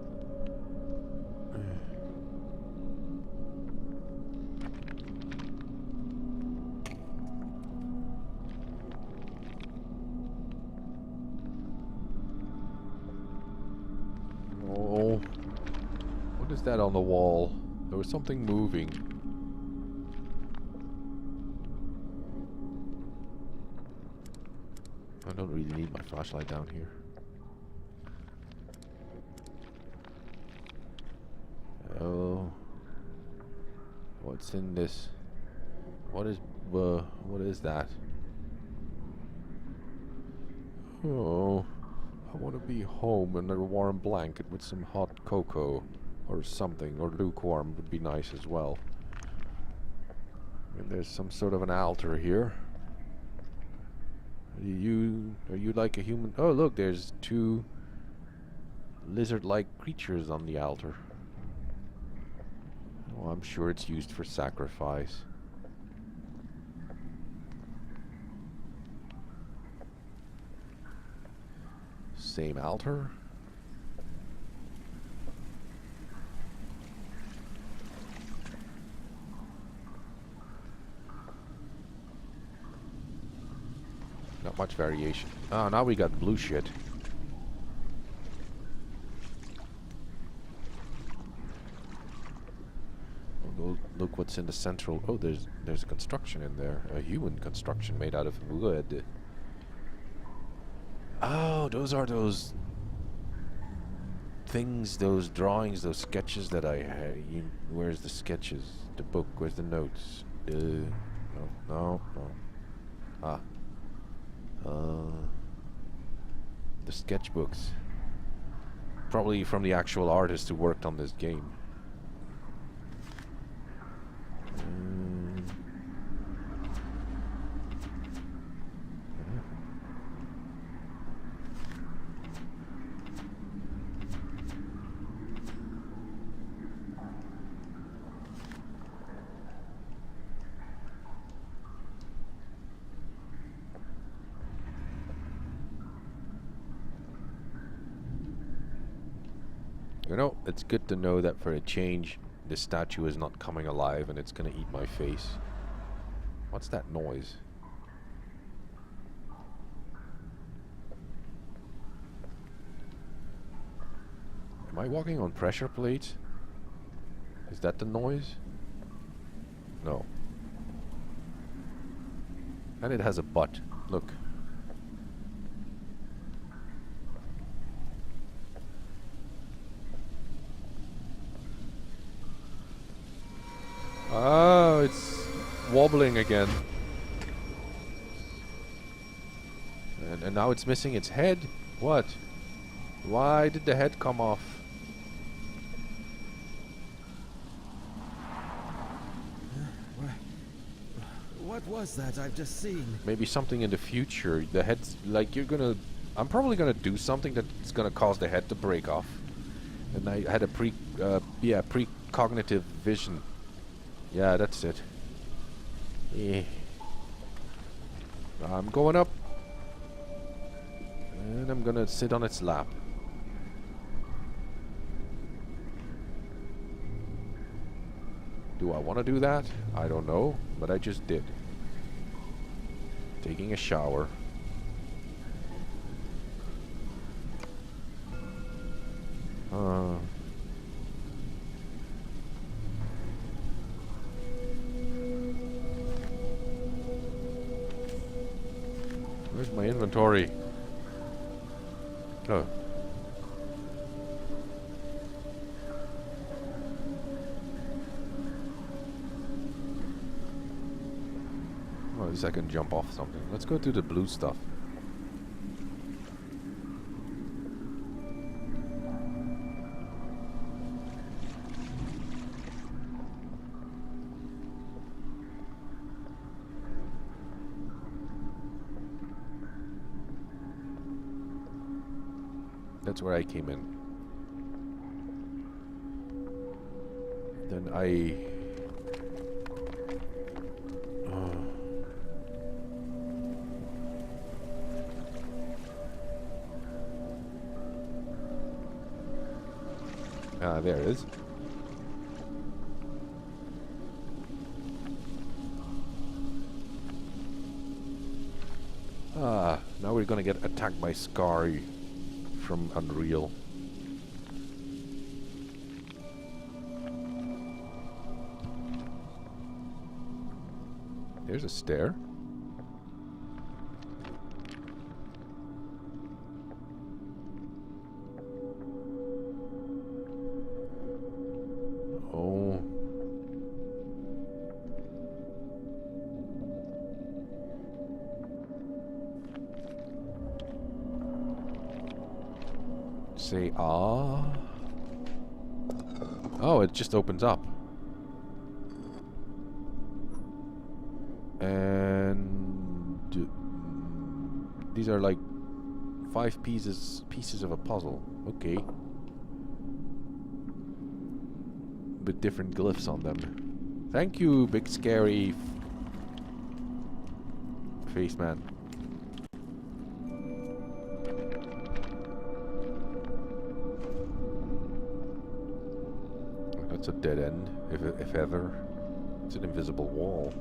Oh, what is that on the wall? There was something moving. I don't really need my flashlight down here. Oh, what's in this? What is that? Oh, I want to be home in a warm blanket with some hot cocoa or something, or lukewarm would be nice as well. And there's some sort of an altar here. Are you like a human? Oh, look, there's two lizard-like creatures on the altar. Oh, I'm sure it's used for sacrifice. Same altar. Not much variation. Oh, now we got blue shit. Oh, look what's in the central. Oh, there's a construction in there. A human construction made out of wood. Oh, those are those things, those drawings, those sketches that I had. Where's the sketches? The book? Where's the notes? No. Ah. The sketchbooks. Probably from the actual artist who worked on this game. You know, it's good to know that for a change, this statue is not coming alive and it's gonna eat my face. What's that noise? Am I walking on pressure plates? Is that the noise? No. And it has a butt. Look. Oh, it's wobbling again. And now it's missing its head? What? Why did the head come off? What was that I've just seen? Maybe something in the future. The head's like you're gonna... I'm probably gonna do something that's gonna cause the head to break off. And I had a precognitive vision. Yeah, that's it. Yeah. I'm going up. And I'm gonna sit on its lap. Do I want to do that? I don't know, but I just did. Taking a shower. Where's my inventory? Oh. Well, at least I can jump off something. Let's go to the blue stuff. That's where I came in. Then I... there it is. Now we're gonna get attacked by Scary from Unreal. There's a stair. Oh. Say ah. Oh, it just opens up. And these are like 5 pieces of a puzzle. Okay. With different glyphs on them. Thank you, big scary face man. That's a dead end, if ever. It's an invisible wall.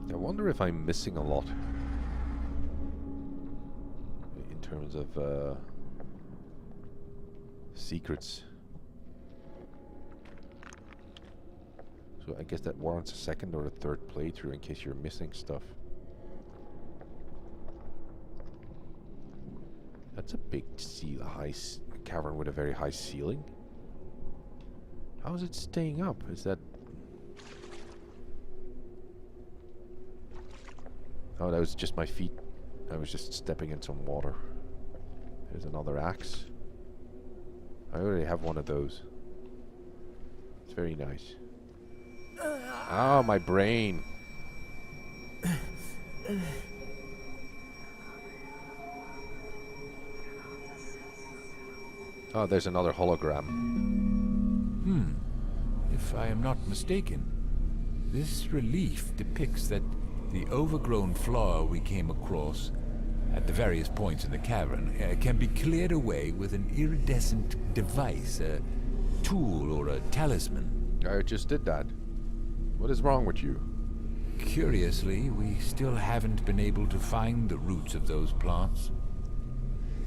I wonder if I'm missing a lot in terms of secrets. So I guess that warrants a second or a third playthrough in case you're missing stuff. That's a big cavern with a very high ceiling. How is it staying up? Is that... Oh, that was just my feet. I was just stepping in some water. There's another axe. I already have one of those. It's very nice. Oh, my brain. Oh, there's another hologram. If I am not mistaken, this relief depicts that the overgrown floor we came across at the various points in the cavern can be cleared away with an iridescent device, a tool or a talisman. I just did that. What is wrong with you? Curiously, we still haven't been able to find the roots of those plants.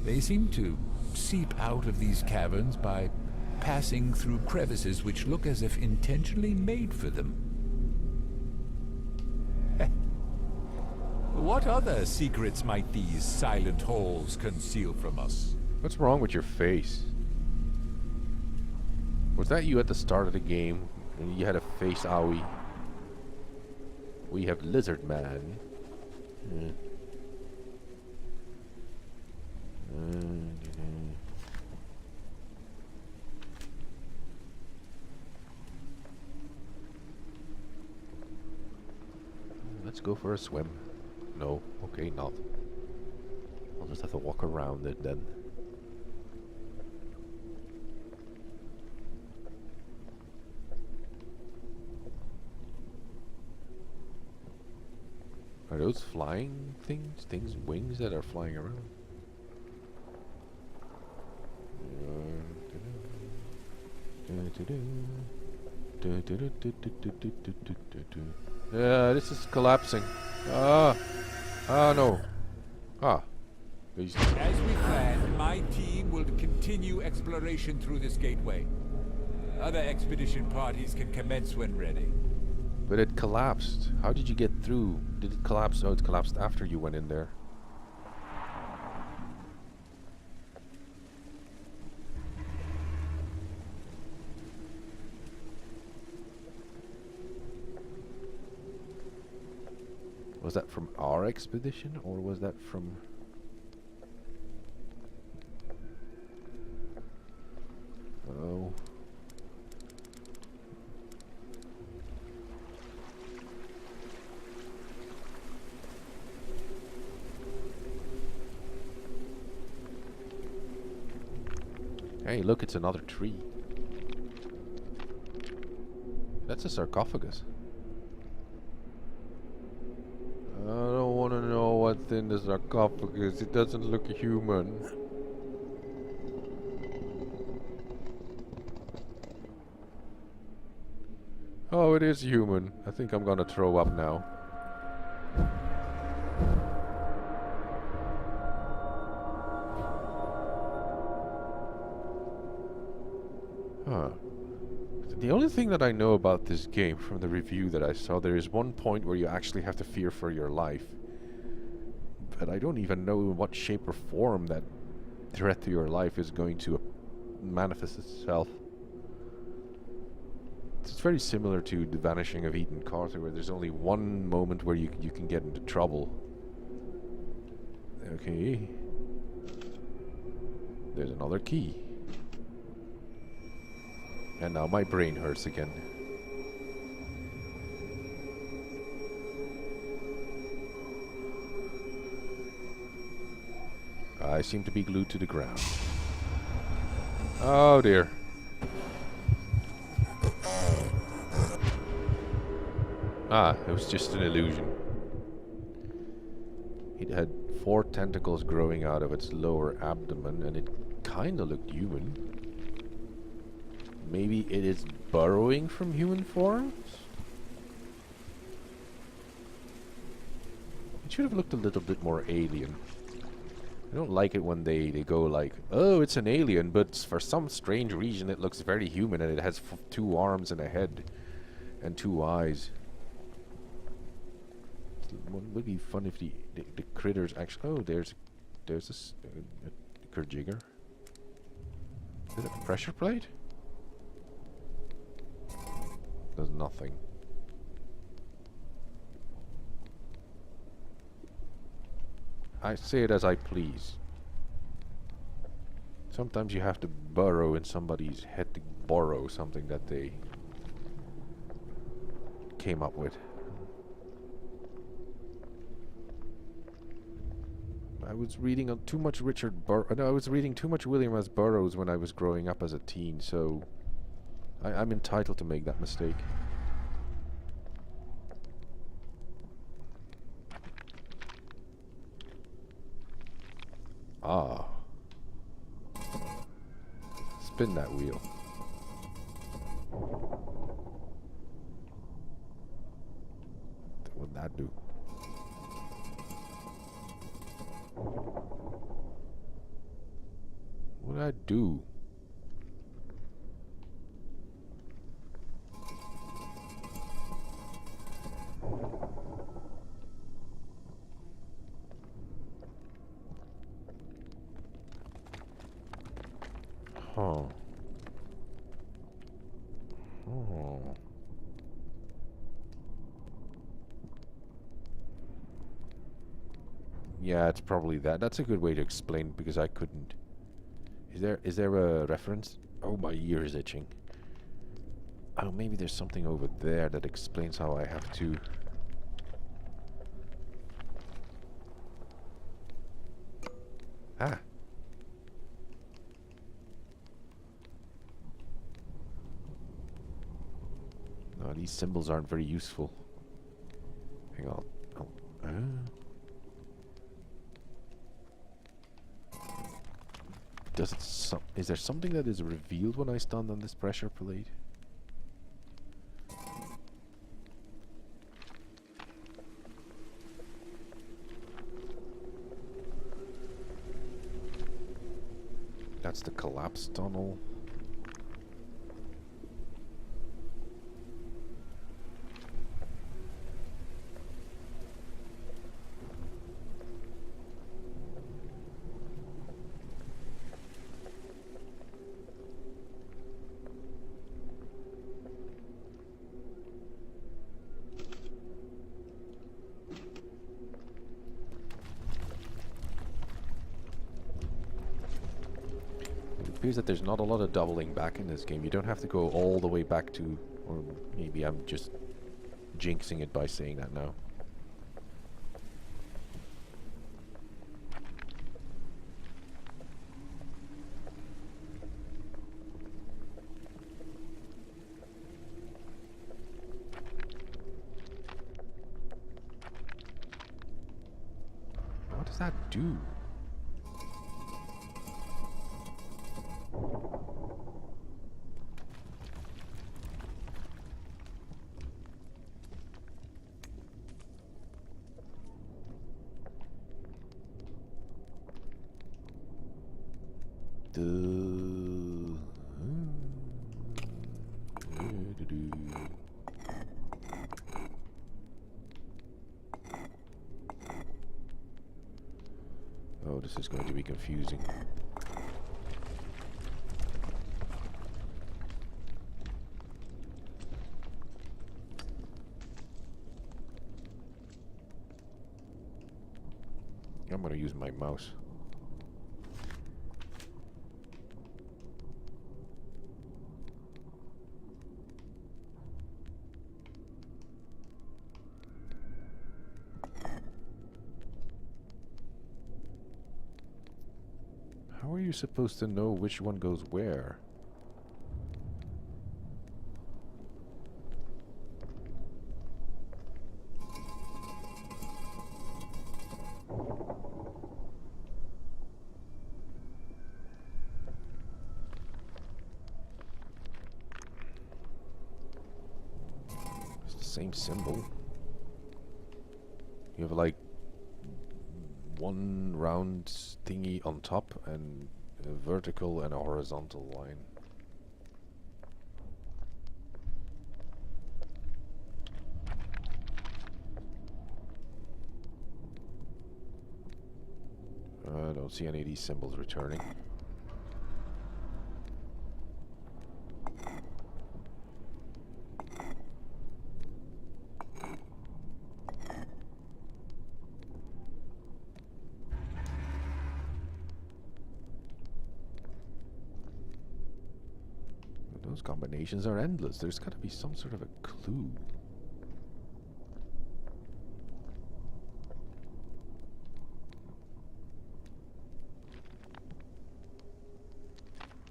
They seem to seep out of these caverns by passing through crevices which look as if intentionally made for them. What other secrets might these silent halls conceal from us? What's wrong with your face? Was that you at the start of the game? And you had a face owie? We have Lizard Man. Let's go for a swim. No, okay, not. I'll just have to walk around it then. those flying things? Things, wings that are flying around? Yeah, this is collapsing. Ah, no. Ah, these. As we planned, my team will continue exploration through this gateway. Other expedition parties can commence when ready. But it collapsed. How did you get through? Did it collapse? Oh, it collapsed after you went in there. Was that from our expedition, or was that from... Oh. Hey, look, it's another tree. That's a sarcophagus. I don't want to know what's in the sarcophagus. It doesn't look human. Oh, it is human. I think I'm gonna throw up now. Huh. The only thing that I know about this game from the review that I saw, there is one point where you actually have to fear for your life. But I don't even know in what shape or form that threat to your life is going to manifest itself. It's very similar to The Vanishing of Ethan Carter, where there's only one moment where you can get into trouble. Okay. There's another key. And now my brain hurts again. I seem to be glued to the ground. Oh dear. Ah, it was just an illusion. It had 4 tentacles growing out of its lower abdomen, and it kinda looked human. Maybe it is burrowing from human forms? It should have looked a little bit more alien. I don't like it when they go like, oh, it's an alien, but for some strange reason it looks very human and it has 2 arms and a head and 2 eyes. It would be fun if the critters actually... Oh, there's a Kurjigger. Is it a pressure plate? Does nothing. I say it as I please. Sometimes you have to burrow in somebody's head to borrow something that they came up with. I was reading too much I was reading too much William S. Burroughs when I was growing up as a teen, so I'm entitled to make that mistake. Ah. Spin that wheel. What would that do? What would I do? Huh. Oh. Yeah, it's probably that. That's a good way to explain it because I couldn't. Is there a reference? Oh, my ear is itching. Oh, maybe there's something over there that explains how I have to... Ah. No, these symbols aren't very useful. Hang on. Does it is there something that is revealed when I stand on this pressure plate? That's the collapse tunnel. It appears that there's not a lot of doubling back in this game. You don't have to go all the way back to, or maybe I'm just jinxing it by saying that now. What does that do? Oh, this is going to be confusing. I'm going to use my mouse. How are you supposed to know which one goes where? It's the same symbol. You have like one round thingy on top and a vertical and a horizontal line. I don't see any of these symbols returning. Those combinations are endless. There's got to be some sort of a clue.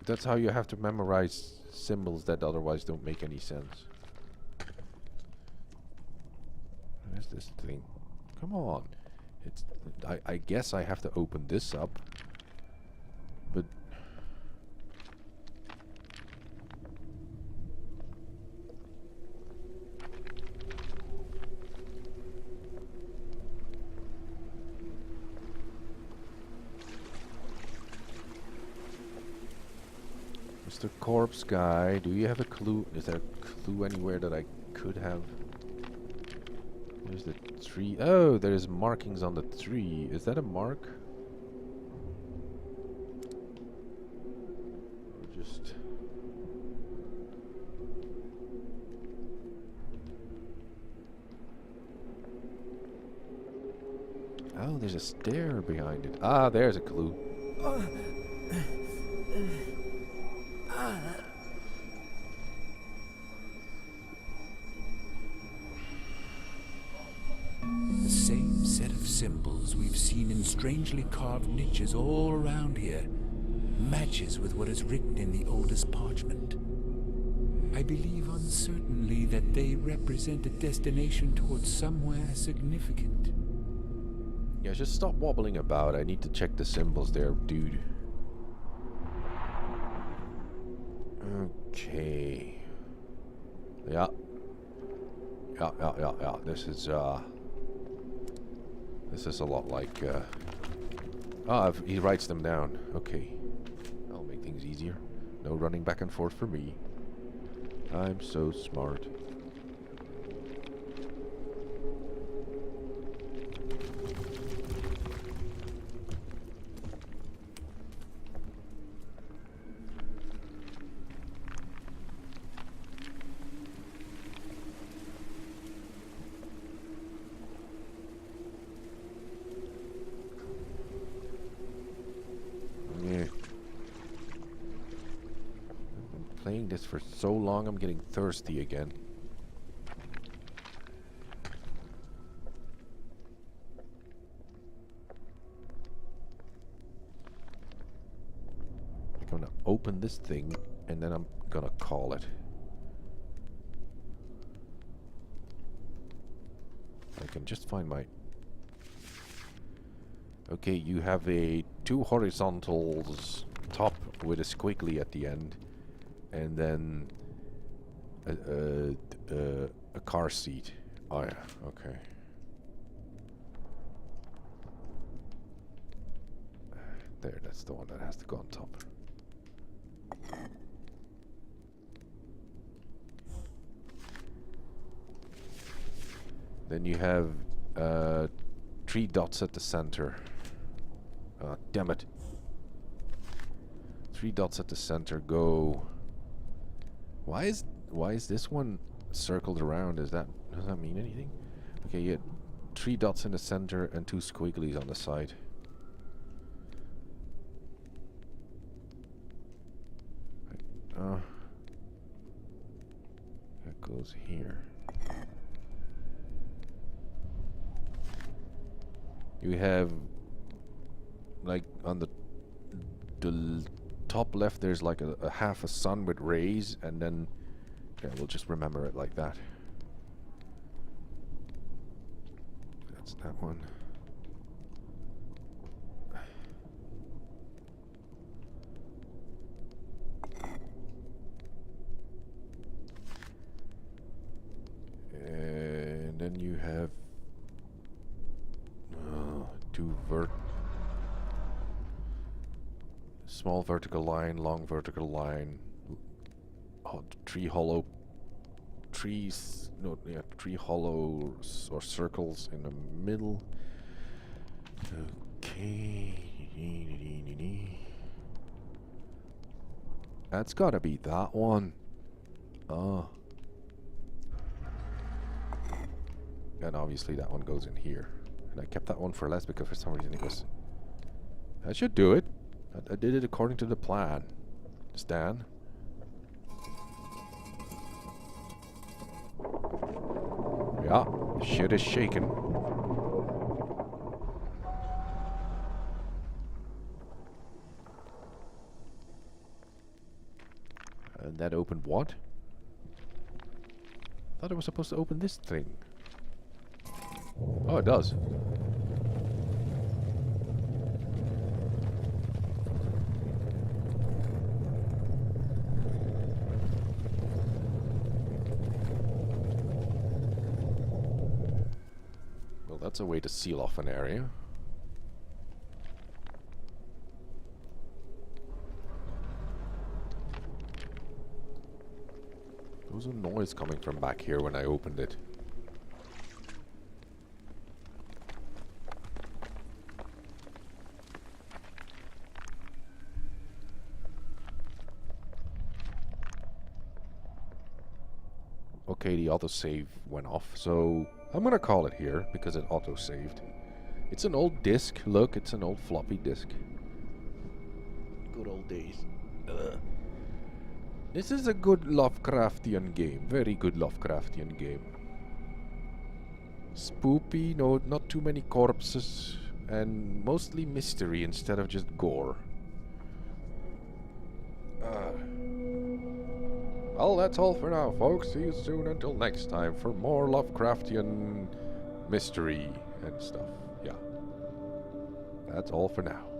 That's how you have to memorize symbols that otherwise don't make any sense. Where's this thing? Come on. It's. I guess I have to open this up. But Mr. Corpse Guy, do you have a clue? Is there a clue anywhere that I could have? There's the tree. Oh, there's markings on the tree. Is that a mark? Or just... Oh, there's a stair behind it. Ah, there's a clue. The same set of symbols we've seen in strangely carved niches all around here matches with what is written in the oldest parchment. I believe uncertainly that they represent a destination towards somewhere significant. Yeah, just stop wobbling about. I need to check the symbols there, dude. Okay. Yeah. Yeah. This is a lot like, he writes them down. Okay. That'll make things easier. No running back and forth for me. I'm so smart. Playing this for so long, I'm getting thirsty again. I'm gonna open this thing and then I'm gonna call it. I can just find my... Okay, you have a 2 horizontals top with a squiggly at the end. And then a car seat. Oh yeah, okay. There, that's the one that has to go on top. Then you have 3 dots at the center. Damn it. 3 dots at the center. Go. Why is this one circled around? Does that mean anything? Okay, you had 3 dots in the center and 2 squigglies on the side. That goes here. You have, like, on the top left, there's like a half a sun with rays, and then yeah, we'll just remember it like that. That's that one. And then you have 2 small vertical line, long vertical line, 3 hollow trees, no, yeah, 3 hollows or circles in the middle. Okay. That's gotta be that one. Oh. And obviously that one goes in here. And I kept that one for less because for some reason it goes... I should do it. I did it according to the plan. Stan. Yeah, shit is shaking. And that opened what? I thought it was supposed to open this thing. Oh, it does. Well, that's a way to seal off an area. There was a noise coming from back here when I opened it. Okay, the autosave went off, so I'm gonna call it here because it autosaved. It's an old disc. Look, it's an old floppy disk. Good old days. This is a good Lovecraftian game. Very good Lovecraftian game. Spoopy, no, not too many corpses, and mostly mystery instead of just gore. Well, that's all for now, folks. See you soon until next time for more Lovecraftian mystery and stuff. Yeah. that's all for now.